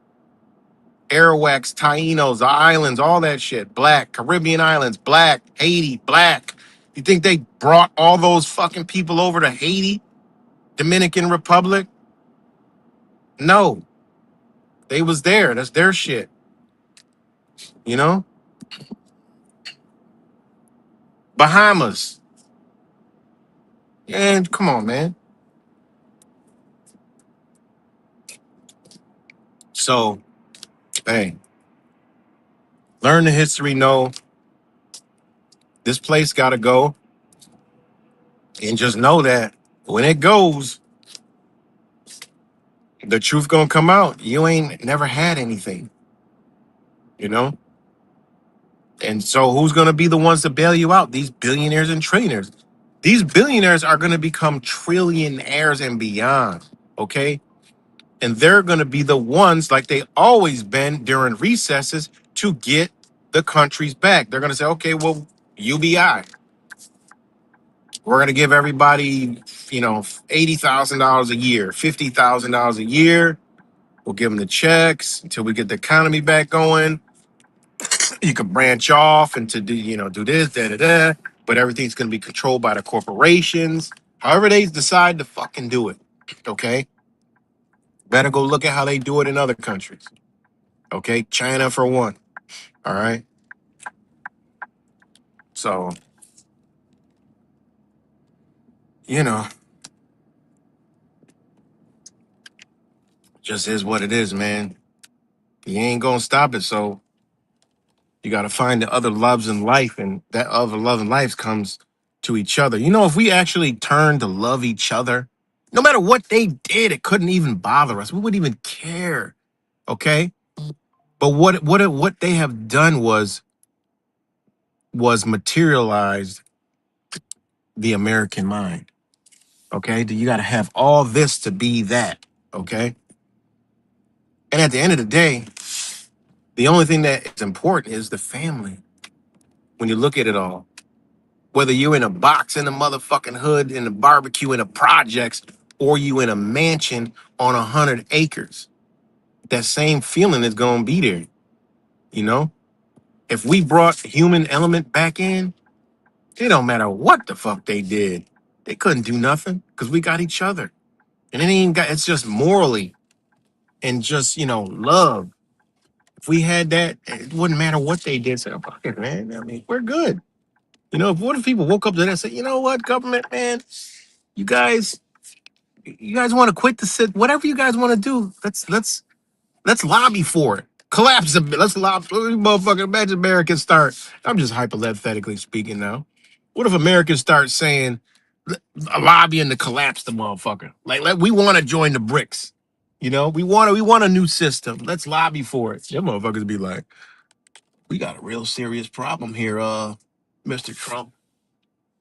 Arawaks, Tainos, the islands, all that shit. Black, Caribbean islands, black, Haiti, black. You think they brought all those fucking people over to Haiti, Dominican Republic? No, they was there. That's their shit, you know? Bahamas. And come on, man. So, hey, learn the history, know this place got to go, and just know that when it goes, the truth gonna come out. You ain't never had anything, you know? And so who's gonna be the ones to bail you out? These billionaires and trillionaires. These billionaires are gonna become trillionaires and beyond, okay? And they're gonna be the ones, like they always been during recesses, to get the countries back. They're going to say, okay, well, UBI, we're going to give everybody, $80,000 a year, $50,000 a year. We'll give them the checks until we get the economy back going. You can branch off and to do this, da da da. But everything's going to be controlled by the corporations. However they decide to fucking do it. Okay, better go look at how they do it in other countries. Okay, China for one. All right. So just is what it is, man. You ain't gonna stop it. So you got to find the other loves in life, and that other love in life comes to each other. If we actually turn to love each other, no matter what they did, it couldn't even bother us. We wouldn't even care. Okay. But what they have done was materialized the American mind. Okay. You got to have all this to be that. Okay. And at the end of the day, the only thing that is important is the family. When you look at it all, whether you're in a box in the motherfucking hood, in a barbecue, in a projects, or you in a mansion on 100 acres, that same feeling is going to be there. If we brought human element back in, it don't matter what the fuck they did. They couldn't do nothing because we got each other. And it's just morally and just, love. If we had that, it wouldn't matter what they did. Say, fuck it, man. I mean, we're good. What if people woke up to that and said, you know what, government, man, you guys want to quit the sit, whatever you guys want to do, let's lobby for it. Collapse a bit. Let's lobby. Motherfucking imagine Americans start. I'm just hypothetically speaking now. What if Americans start saying, lobbying to collapse the motherfucker? Like we want to join the BRICS. We want a new system. Let's lobby for it. Them motherfuckers be like, we got a real serious problem here, Mr. Trump.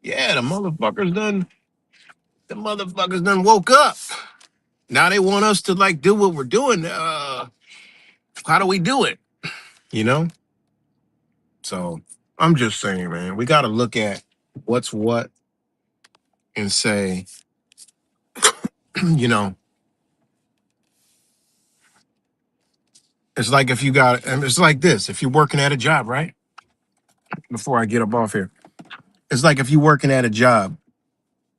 Yeah, the motherfuckers done woke up. Now they want us to do what we're doing. How do we do it? You know? So I'm just saying, man, we got to look at what's what and say, you know, it's like it's like this. If you're working at a job, right? Before I get up off here, it's like if you're working at a job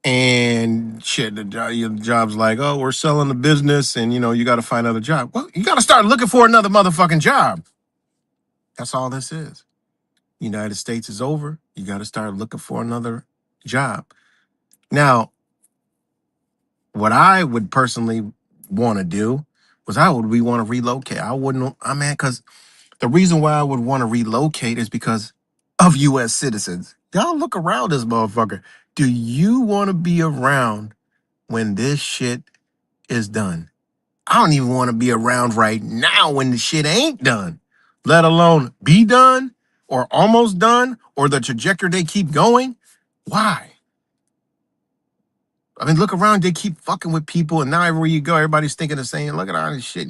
and shit, your job's like, oh, we're selling the business and, you got to find another job. Well, you got to start looking for another motherfucking job. That's all this is. United States is over. You got to start looking for another job. Now, what I would personally want to do was we want to relocate. Because the reason why I would want to relocate is because of U.S. citizens. Y'all look around this motherfucker. Do you want to be around when this shit is done? I don't even want to be around right now when the shit ain't done, let alone be done or almost done or the trajectory they keep going. Why? I mean, look around, they keep fucking with people, and now everywhere you go, everybody's thinking the same. Look at all this shit,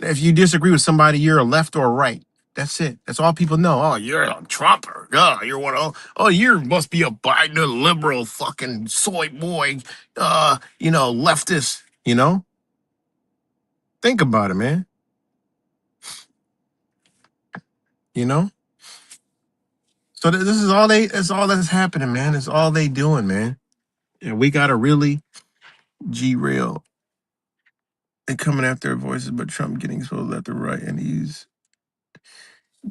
If you disagree with somebody, you're a left or a right. That's it. That's all people know. Oh, you're a Trumper. Oh, you're one of, oh, you must be a Biden liberal fucking soy boy, leftist, Think about it, man. You know? So this is it's all that's happening, man. It's all they doing, man. And we gotta really G-real and coming after their voices, but Trump getting exposed left or right, and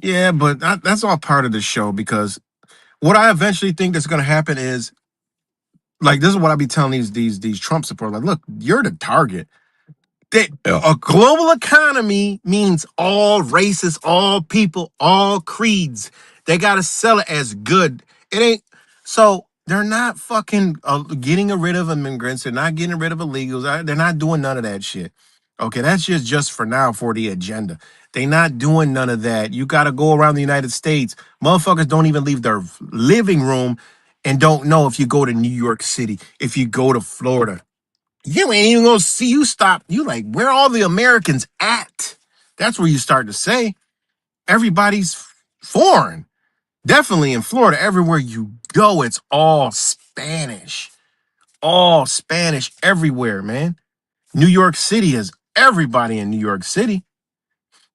yeah, but that's all part of the show because what I eventually think that's gonna happen is this is what I be telling these Trump supporters. Like, look, you're the target. A global economy means all races, all people, all creeds. They got to sell it as good. It ain't so they're not fucking getting rid of immigrants. They're not getting rid of illegals. They're not doing none of that shit. Okay, that's just for now for the agenda. They not doing none of that. You got to go around the United States. Motherfuckers don't even leave their living room and don't know if you go to New York City, if you go to Florida. You ain't even gonna see you stop. You like, where all the Americans at? That's where you start to say everybody's. foreign. Definitely in Florida, everywhere you go, it's all Spanish. All Spanish everywhere, man. New York City is everybody in New York City.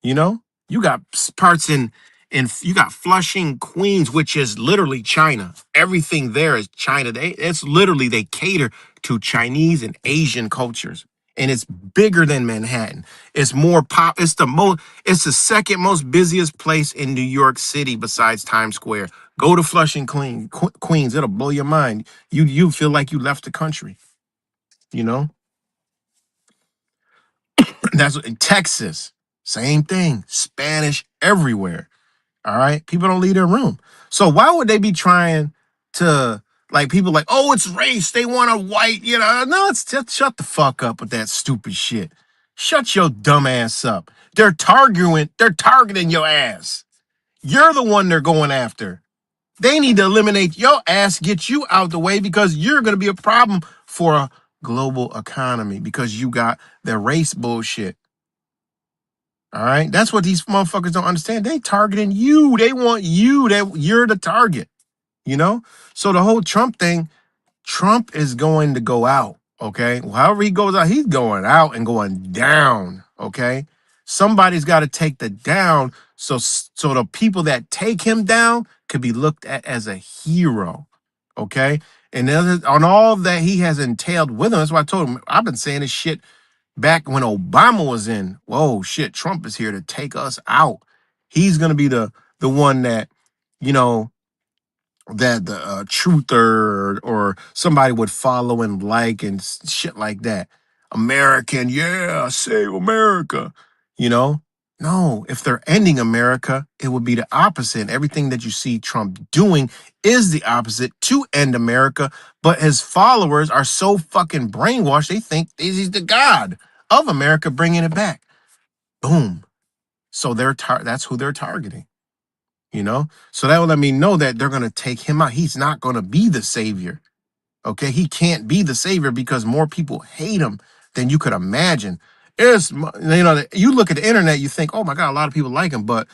You know, you got parts in you got Flushing, Queens, which is literally China. Everything there is China. It's literally they cater to Chinese and Asian cultures, and it's bigger than Manhattan. It's more pop. It's the most. It's the second most busiest place in New York City besides Times Square. Go to Flushing, Queens. It'll blow your mind. You feel like you left the country. You know, that's in Texas. Same thing. Spanish everywhere. All right. People don't leave their room. So why would they be trying to like people like, oh, it's race. They want a white, no, it's just shut the fuck up with that stupid shit. Shut your dumb ass up. They're targeting your ass. You're the one they're going after. They need to eliminate your ass, get you out the way because you're gonna be a problem for a global economy because you got the race bullshit. All right. That's what these motherfuckers don't understand. They targeting you. They want you. You're the target, you know? So the whole Trump thing, Trump is going to go out. Okay. Well, however he goes out, he's going out and going down. Okay. Somebody's got to take the down. So the people that take him down could be looked at as a hero. Okay. And on all that he has entailed with him, that's why I told him I've been saying this shit back when Obama was in. Whoa, shit, Trump is here to take us out. He's gonna be the one that, you know, that the truther or somebody would follow and like and shit like that. American, yeah, save America. You know, no, if they're ending America, it would be the opposite. Everything that you see Trump doing is the opposite to end America. But his followers are so fucking brainwashed, they think he's the god of America bringing it back. Boom. So that's who they're targeting. You know, so that will let me know that they're going to take him out. He's not going to be the savior. Okay. He can't be the savior because more people hate him than you could imagine. You look at the internet, you think, oh my God, a lot of people like him. But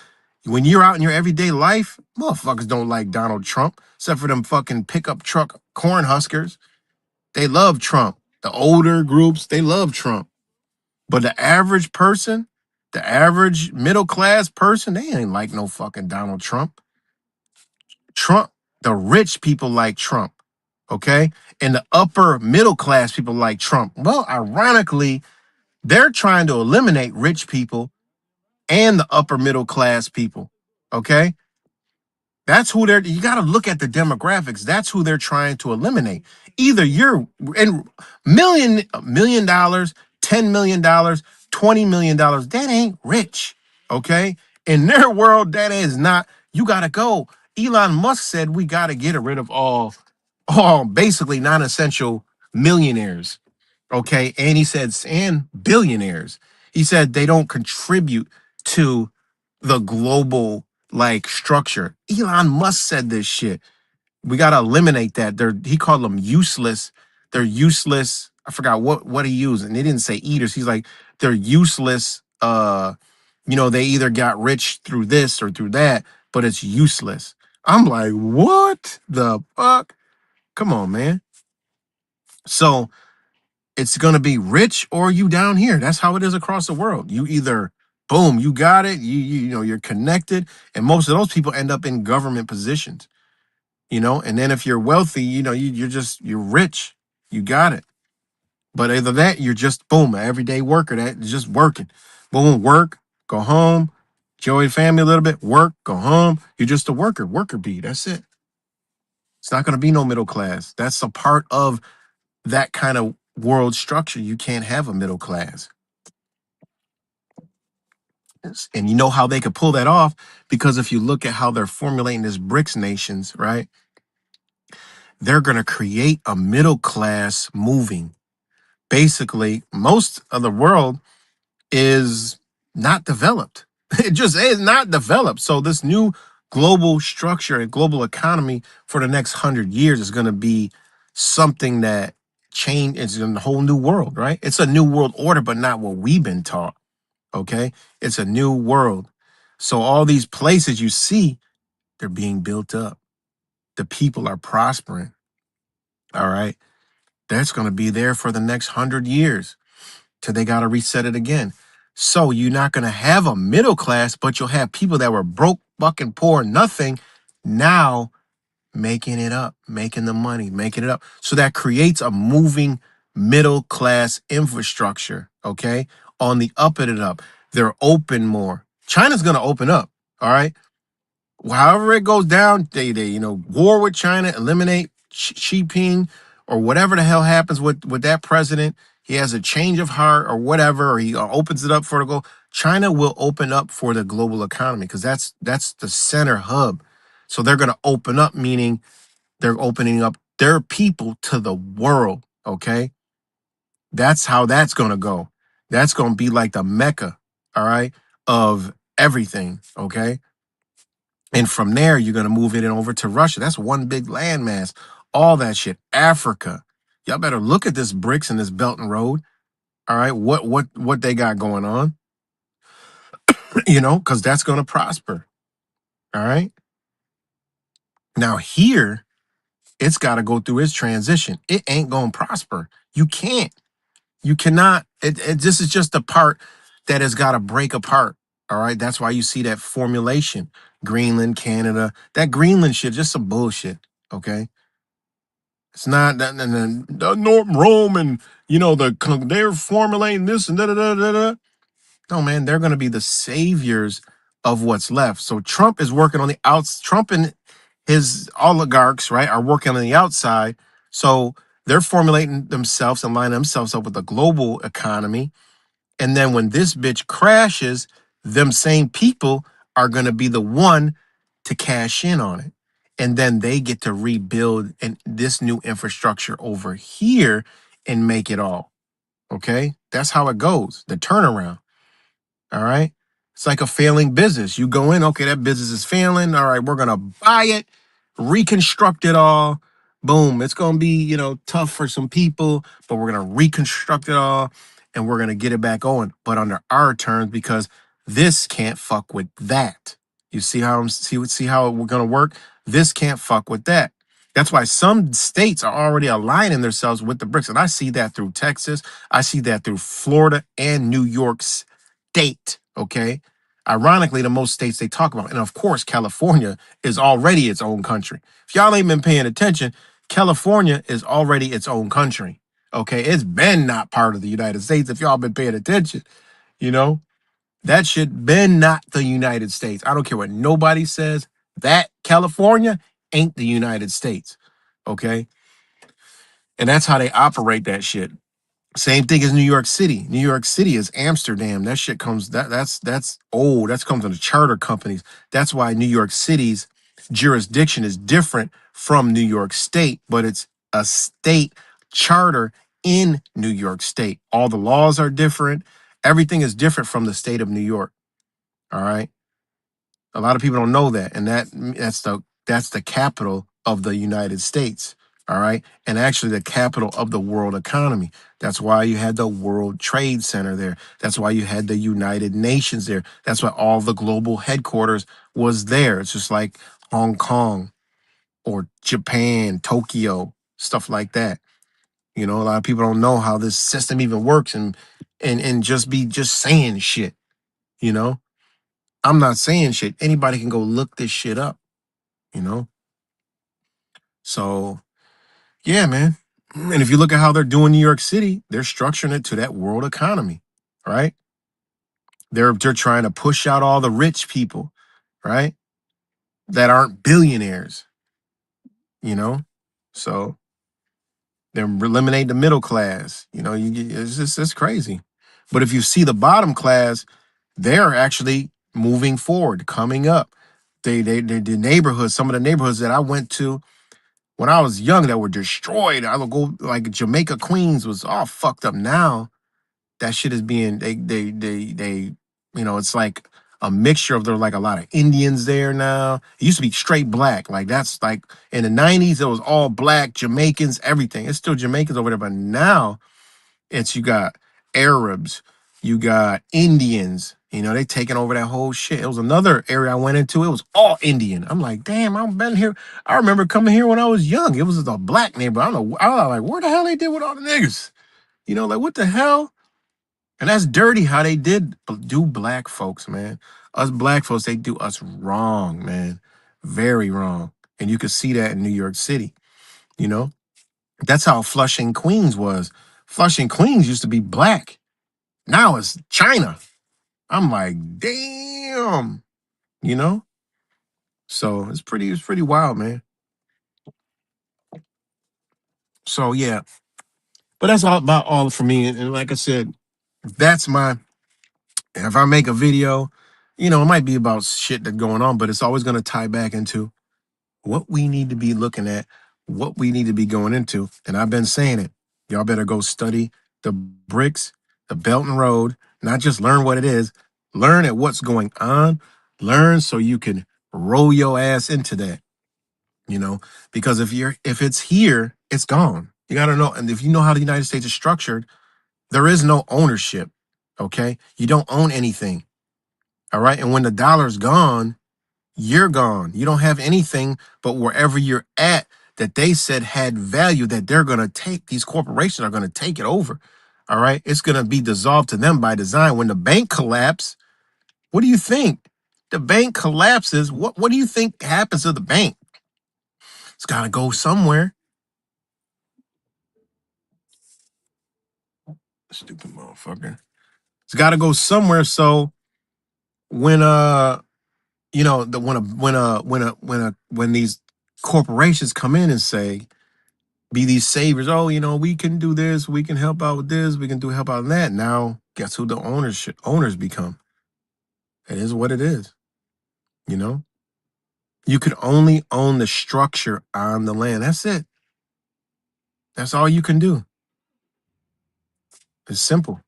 when you're out in your everyday life, motherfuckers don't like Donald Trump, except for them fucking pickup truck corn huskers. They love Trump. The older groups, they love Trump. But the average person, the average middle class person, they ain't like no fucking Donald Trump. Trump, the rich people like Trump, okay? And the upper middle class people like Trump. Well, ironically, they're trying to eliminate rich people and the upper middle class people, okay? That's who you got to look at the demographics. That's who they're trying to eliminate. Either you're in $1 million, $10 million, $20 million. That ain't rich. Okay. In their world, that is not, you got to go. Elon Musk said we got to get rid of all basically non-essential millionaires. Okay. And he said, and billionaires. He said they don't contribute to the global like structure. Elon Musk said this shit. We got to eliminate that. He called them useless. They're useless. I forgot what he used. And they didn't say eaters. He's like, they're useless. They either got rich through this or through that, but it's useless. I'm like, what the fuck? Come on, man. So it's going to be rich or you down here. That's how it is across the world. You either, boom, you got it. You're connected. And most of those people end up in government positions, and then if you're wealthy, you're rich. You got it. But either that, you're just, boom, an everyday worker that's just working. Boom, work, go home, enjoy the family a little bit, work, go home. You're just a worker bee. That's it. It's not going to be no middle class. That's a part of that kind of world structure. You can't have a middle class. And you know how they could pull that off? Because if you look at how they're formulating this BRICS nations, right? They're going to create a middle class moving. Basically, most of the world is not developed. It just is not developed. So this new global structure and global economy for the next 100 years is going to be something that change. It's a whole new world, right? It's a new world order, but not what we've been taught. Okay. It's a new world. So all these places you see, they're being built up. The people are prospering. All right. That's going to be there for the next 100 years till they got to reset it again. So you're not going to have a middle class, but you'll have people that were broke, fucking poor, nothing, now making it up, making the money, making it up. So that creates a moving middle class infrastructure, okay? On the up and up. They're open more. China's going to open up, all right? However it goes down, they war with China, eliminate Xi Jinping, or whatever the hell happens with that president. He has a change of heart or whatever, or he opens it up for the go. China will open up for the global economy because that's the center hub. So they're going to open up, meaning they're opening up their people to the world. Okay, that's how that's going to go. That's going to be like the Mecca, all right, of everything. Okay. And from there, you're going to move it over to Russia. That's one big landmass. All that shit. Africa. Y'all better look at this BRICS and this Belt and Road. All right. What they got going on, because that's going to prosper. All right. Now here, it's got to go through its transition. It ain't going to prosper. You can't. You cannot. This is just the part that has got to break apart. All right. That's why you see that formulation. Greenland, Canada. That Greenland shit, just some bullshit. Okay. It's not that the North Rome and they're formulating this and da da da da da. No, man, they're going to be the saviors of what's left. So Trump is working on the outs. Trump and his oligarchs, right, are working on the outside. So they're formulating themselves and lining themselves up with the global economy. And then when this bitch crashes, them same people are going to be the one to cash in on it. And then they get to rebuild this new infrastructure over here and make it all. Okay? That's how it goes. The turnaround. All right. It's like a failing business. You go in, okay, that business is failing. All right, we're going to buy it, reconstruct it all. Boom. It's going to be, tough for some people, but we're going to reconstruct it all and we're going to get it back on, but under our terms because this can't fuck with that. You see how see how we're going to work? This can't fuck with that. That's why some states are already aligning themselves with the BRICS. And I see that through Texas. I see that through Florida and New York State, okay? Ironically, the most states they talk about. And of course, California is already its own country. If y'all ain't been paying attention, California is already its own country, okay? It's been not part of the United States if y'all been paying attention, you know? That shit been not the United States. I don't care what nobody says. That California ain't the United States, okay? And that's how they operate that shit. Same thing as New York City. New York City is Amsterdam. That shit comes that's old. That comes from the charter companies. That's why New York City's jurisdiction is different from New York State, but it's a state charter in New York State. All the laws are different. Everything is different from the state of New York. All right. A lot of people don't know that, and that's the capital of the United States. All right, and actually the capital of the world economy. That's why you had the World Trade Center there. That's why you had the United Nations there. That's why all the global headquarters was there. It's just like Hong Kong or Japan, Tokyo, stuff like that. A lot of people don't know how this system even works, and just saying shit. You know, I'm not saying shit. Anybody can go look this shit up. You know, so yeah, man. And if you look at how they're doing New York City, they're structuring it to that world economy, right? They're trying to push out all the rich people, right? That aren't billionaires, you know? So they're eliminating the middle class. It's crazy. But if you see the bottom class, they're actually moving forward, coming up. The neighborhoods, some of the neighborhoods that I went to when I was young that were destroyed. I would go like Jamaica, Queens was all fucked up. Now that shit is being it's like a mixture of, there like a lot of Indians there now. It used to be straight black. Like that's like in the 90s, it was all black, Jamaicans, everything. It's still Jamaicans over there, but now you got Arabs, You got Indians. You know, they taking over that whole shit. It was another area I went into. It was all Indian. I'm like, damn, I've been here. I remember coming here when I was young. It was a black neighborhood. I don't know. I was like, where the hell they did with all the niggas? You know, like what the hell? And that's dirty how they did do black folks, man. Us black folks, they do us wrong, man. Very wrong. And you could see that in New York City, you know? That's how Flushing, Queens was. Flushing, Queens used to be black. Now it's China. I'm like, damn, you know? So it's pretty wild, man. So yeah. But that's all about all for me. And like I said, that's my if I make a video, you know, it might be about shit that's going on, but it's always gonna tie back into what we need to be looking at, what we need to be going into. And I've been saying it. Y'all better go study the bricks, the Belt and Road, not just learn what it is, learn at what's going on, learn so you can roll your ass into that, you know, because if it's here, it's gone. You got to know. And if you know how the United States is structured, there is no ownership. Okay. You don't own anything. All right. And when the dollar's gone, you're gone. You don't have anything but wherever you're at that they said had value that they're going to take. These corporations are going to take it over. All right. It's going to be dissolved to them by design. When the bank collapses, what do you think? The bank collapses. What do you think happens to the bank? It's got to go somewhere. Stupid motherfucker. It's got to go somewhere. So when you know the when these corporations come in and say, be these saviors. Oh, you know, we can do this. We can help out with this. We can do help out with that. Now, guess who the owners become? It is what it is. You know, you could only own the structure on the land. That's it. That's all you can do. It's simple.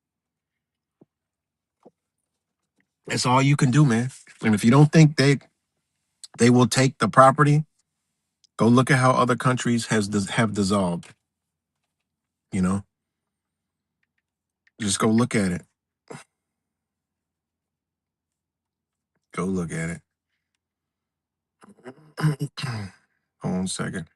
It's all you can do, man. And if you don't think they will take the property, go look at how other countries have dissolved. You know, just go look at it. Go look at it. Hold on a second.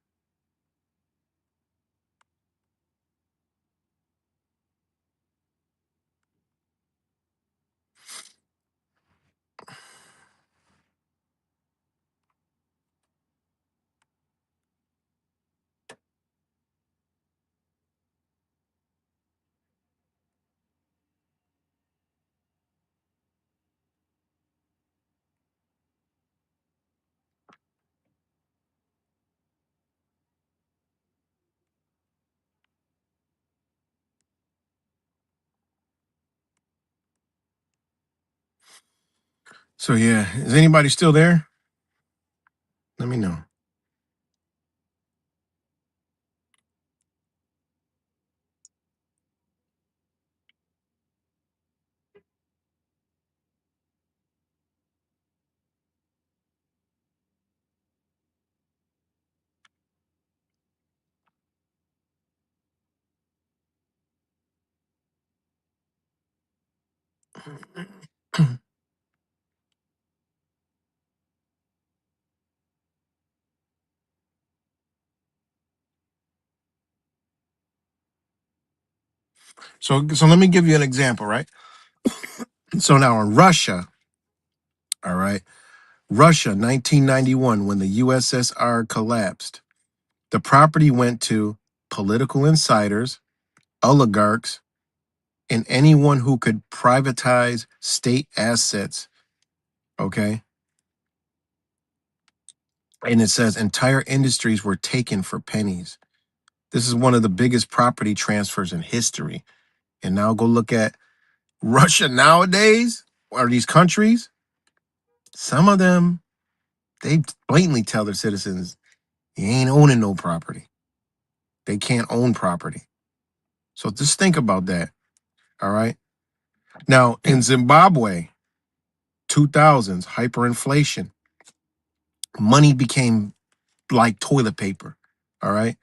So yeah, is anybody still there? Let me know. So let me give you an example, right? So now in Russia, all right, Russia, 1991, when the USSR collapsed, the property went to political insiders, oligarchs, and anyone who could privatize state assets, okay? And it says entire industries were taken for pennies. This is one of the biggest property transfers in history. And now go look at Russia nowadays, or these countries, some of them, they blatantly tell their citizens, you ain't owning no property. They can't own property. So just think about that. All right. Now in Zimbabwe, 2000s, hyperinflation, money became like toilet paper. All right.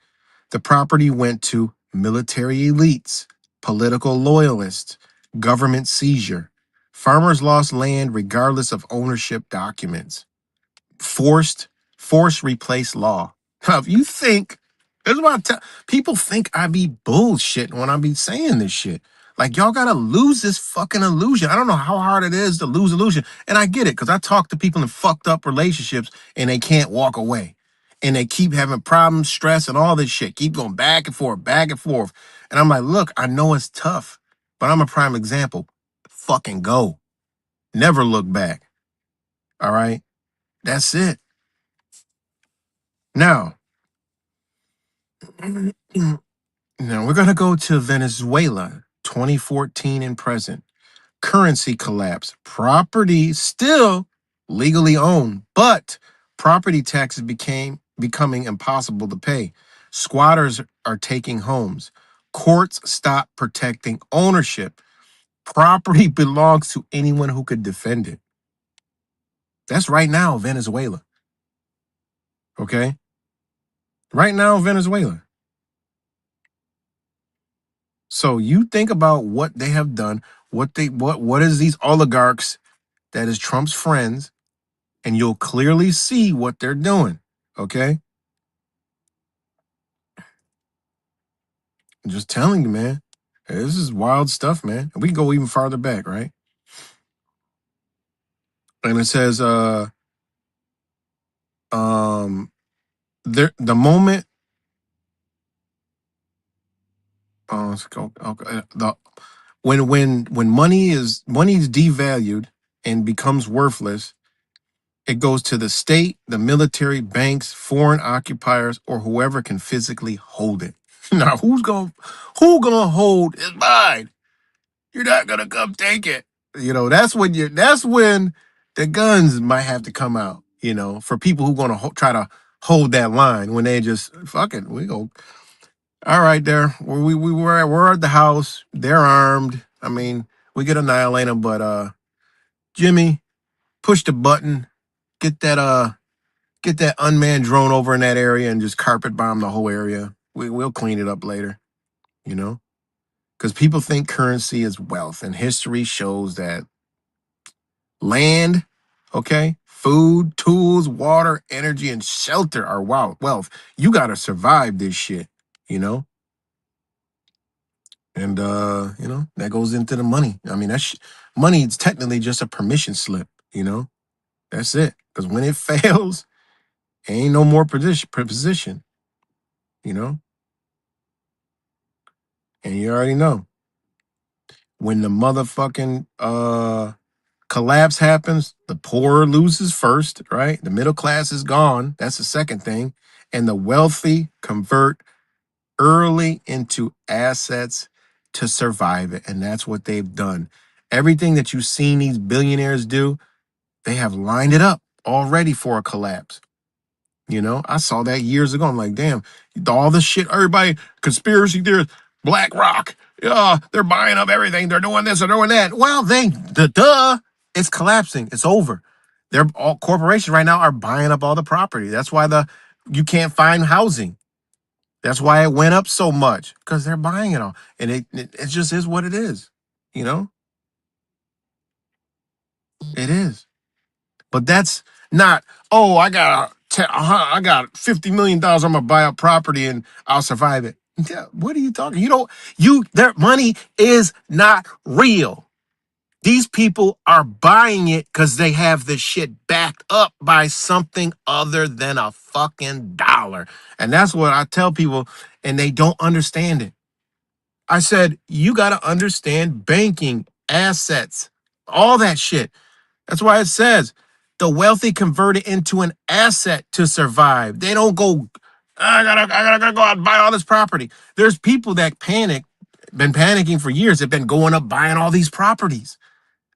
The property went to military elites, political loyalists, government seizure. Farmers lost land regardless of ownership documents. Forced force replace law. Now, if you think, this is what I tell people, think I be bullshit when I be saying this shit. Like, y'all gotta lose this fucking illusion. I don't know how hard it is to lose illusion. And I get it, because I talk to people in fucked up relationships and they can't walk away. And they keep having problems, stress, and all this shit. Keep going back and forth, back and forth. And I'm like, look, I know it's tough, but I'm a prime example. Fucking go. Never look back. All right? That's it. Now, now we're going to go to Venezuela, 2014 and present. Currency collapse. Property still legally owned, but property taxes becoming impossible to pay. Squatters are taking homes. Courts stop protecting ownership. Property belongs to anyone who could defend it. That's right now, Venezuela. Okay? Right now, Venezuela. So you think about what they have done, what is these oligarchs that is Trump's friends, and you'll clearly see what they're doing. Okay? I'm just telling you, man. This is wild stuff, man. We can go even farther back, right? And it says, the moment, let's go, okay, when money is devalued and becomes worthless, it goes to the state, the military, banks, foreign occupiers, or whoever can physically hold it. Now, who gonna hold is mine? You're not gonna come take it. That's when the guns might have to come out. For people who gonna try to hold that line when they just fuck it. We go. All right, there. We're at the house. They're armed. I mean, we could annihilate them, but Jimmy, push the button. Get that unmanned drone over in that area and just carpet bomb the whole area. We'll clean it up later, because people think currency is wealth, and history shows that land, okay, food, tools, water, energy, and shelter are wealth. You got to survive this shit, you know? And, that goes into the money. I mean, money is technically just a permission slip, That's it. Because when it fails, ain't no more position, you know? And you already know. When the motherfucking collapse happens, the poor loses first, right? The middle class is gone. That's the second thing. And the wealthy convert early into assets to survive it. And that's what they've done. Everything that you've seen these billionaires do, they have lined it up already for a collapse. I saw that years ago. I'm like, damn, all the shit, everybody, conspiracy theorists, BlackRock, yeah, they're buying up everything. They're doing this, they're doing that. Well, it's collapsing. It's over. They're all corporations right now are buying up all the property. That's why you can't find housing. That's why it went up so much, because they're buying it all. And it just is what it is. You know, it is. But that's not, oh, I got $50 million. I'm gonna buy a property and I'll survive it. Yeah, what are you talking? Their money is not real. These people are buying it because they have this shit backed up by something other than a fucking dollar. And that's what I tell people, and they don't understand it. I said, you got to understand banking, assets, all that shit. That's why it says the wealthy convert it into an asset to survive. They don't go, I gotta go out and buy all this property. There's people that been panicking for years. They've been going up buying all these properties.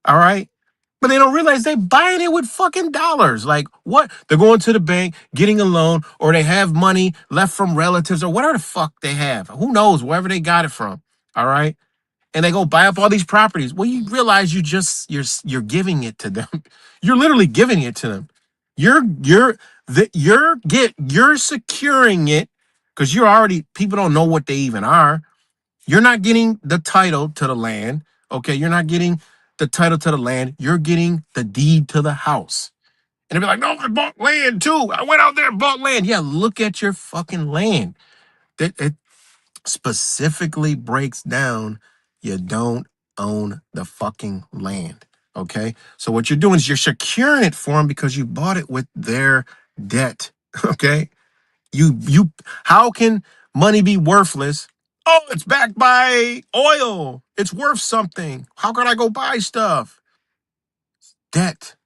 All right. But they don't realize they buying it with fucking dollars. Like what? They're going to the bank, getting a loan, or they have money left from relatives or whatever the fuck they have. Who knows? Wherever they got it from. All right. And they go buy up all these properties. Well, you realize you're giving it to them. You're literally giving it to them. You're securing it because people don't know what they even are. You're not getting the title to the land. Okay, you're not getting the title to the land. You're getting the deed to the house. And they'll be like, no, I bought land too. I went out there and bought land. Yeah, look at your fucking land. It specifically breaks down you don't own the fucking land. Okay? So what you're doing is you're securing it for them because you bought it with their debt. Okay? You how can money be worthless? Oh, it's backed by oil. It's worth something. How can I go buy stuff? Debt.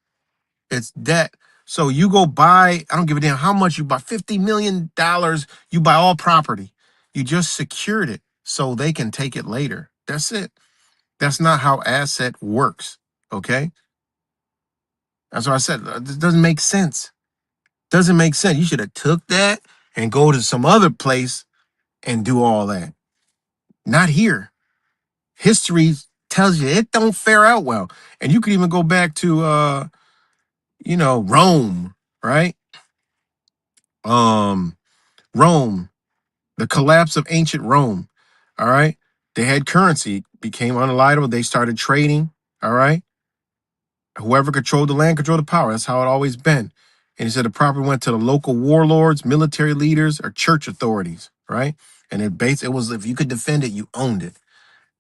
It's debt. So you go buy, I don't give a damn how much you buy, $50 million, you buy all property. You just secured it so they can take it later. That's it. That's not how asset works. Okay? That's what I said. It doesn't make sense. Doesn't make sense. You should have took that and go to some other place and do all that. Not here. History tells you it don't fare out well. And you could even go back to Rome, right? Rome, the collapse of ancient Rome. All right. They had currency, became unreliable. They started trading. All right. Whoever controlled the land controlled the power. That's how it always been. And he said the property went to the local warlords, military leaders, or church authorities. Right. And it was if you could defend it, you owned it.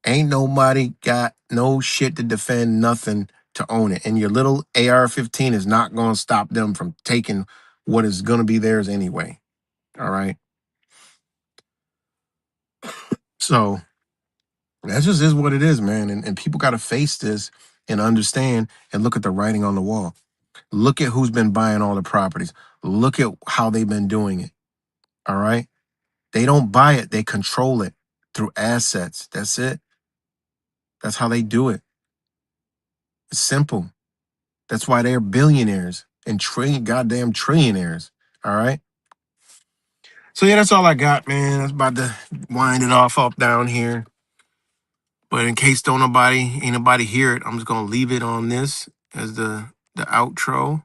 Ain't nobody got no shit to defend nothing to own it. And your little AR-15 is not going to stop them from taking what is going to be theirs anyway. All right. So that just is what it is, man. And people got to face this and understand and look at the writing on the wall. Look at who's been buying all the properties. Look at how they've been doing it. All right. They don't buy it. They control it through assets. That's it. That's how they do it. It's simple. That's why they're billionaires and goddamn trillionaires. All right. So yeah, that's all I got, man. I was about to wind it off up down here. But in case ain't nobody hear it, I'm just gonna leave it on this as the outro.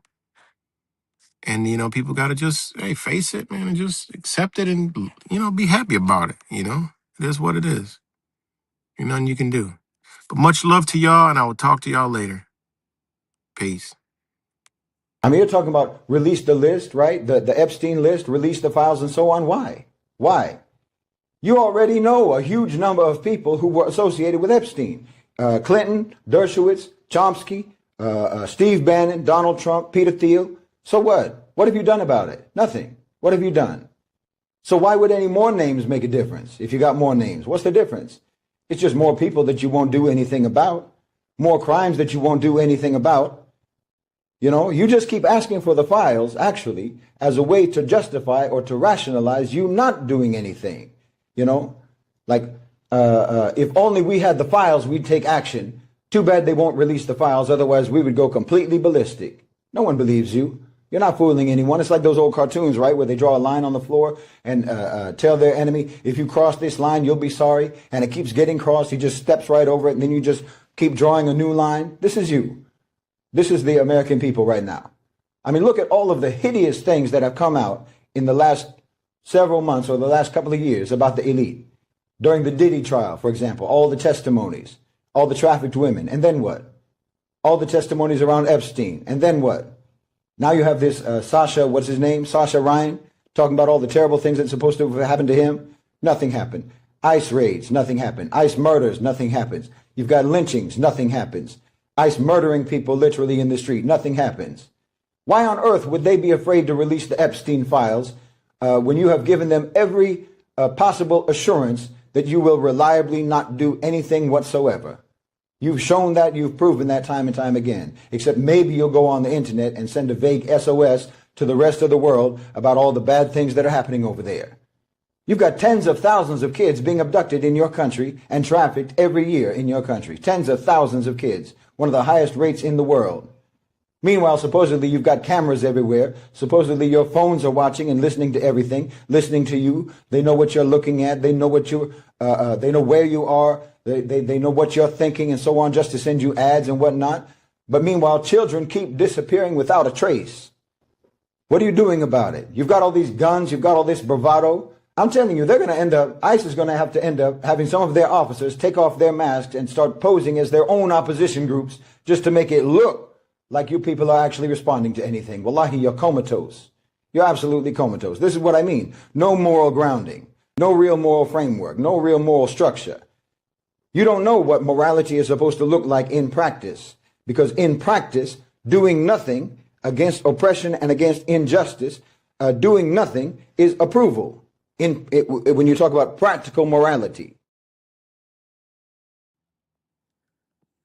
And people gotta just face it, man, and just accept it and be happy about it. It is what it is. There's nothing you can do. But much love to y'all, and I will talk to y'all later. Peace. I mean, you're talking about release the list, right? The Epstein list, release the files and so on. Why? Why? You already know a huge number of people who were associated with Epstein. Clinton, Dershowitz, Chomsky, Steve Bannon, Donald Trump, Peter Thiel. So what? What have you done about it? Nothing. What have you done? So why would any more names make a difference if you got more names? What's the difference? It's just more people that you won't do anything about, more crimes that you won't do anything about. You just keep asking for the files, actually, as a way to justify or to rationalize you not doing anything. Like, if only we had the files, we'd take action. Too bad they won't release the files, otherwise we would go completely ballistic. No one believes you. You're not fooling anyone. It's like those old cartoons, right, where they draw a line on the floor and tell their enemy, if you cross this line, you'll be sorry. And it keeps getting crossed. He just steps right over it, and then you just keep drawing a new line. This is you. This is the American people right now. I mean, look at all of the hideous things that have come out in the last several months or the last couple of years about the elite. During the Diddy trial, for example, all the testimonies, all the trafficked women, and then what? All the testimonies around Epstein, and then what? Now you have this Sasha Ryan, talking about all the terrible things that's supposed to have happened to him. Nothing happened. ICE raids, nothing happened. ICE murders, nothing happens. You've got lynchings, nothing happens. ICE murdering people literally in the street, nothing happens. Why on earth would they be afraid to release the Epstein files when you have given them every possible assurance that you will reliably not do anything whatsoever? You've shown that, you've proven that time and time again, except maybe you'll go on the internet and send a vague SOS to the rest of the world about all the bad things that are happening over there. You've got tens of thousands of kids being abducted in your country and trafficked every year in your country. Tens of thousands of kids, one of the highest rates in the world. Meanwhile, supposedly you've got cameras everywhere. Supposedly your phones are watching and listening to everything, listening to you. They know what you're looking at. They know they know where you are. They know what you're thinking and so on, just to send you ads and whatnot. But meanwhile, children keep disappearing without a trace. What are you doing about it? You've got all these guns. You've got all this bravado. I'm telling you, they're going to end up, ICE is going to have to end up having some of their officers take off their masks and start posing as their own opposition groups just to make it look like you people are actually responding to anything. Wallahi, you're comatose. You're absolutely comatose. This is what I mean. No moral grounding, no real moral framework, no real moral structure. You don't know what morality is supposed to look like in practice, because in practice, doing nothing against oppression and against injustice, doing nothing is approval. When you talk about practical morality,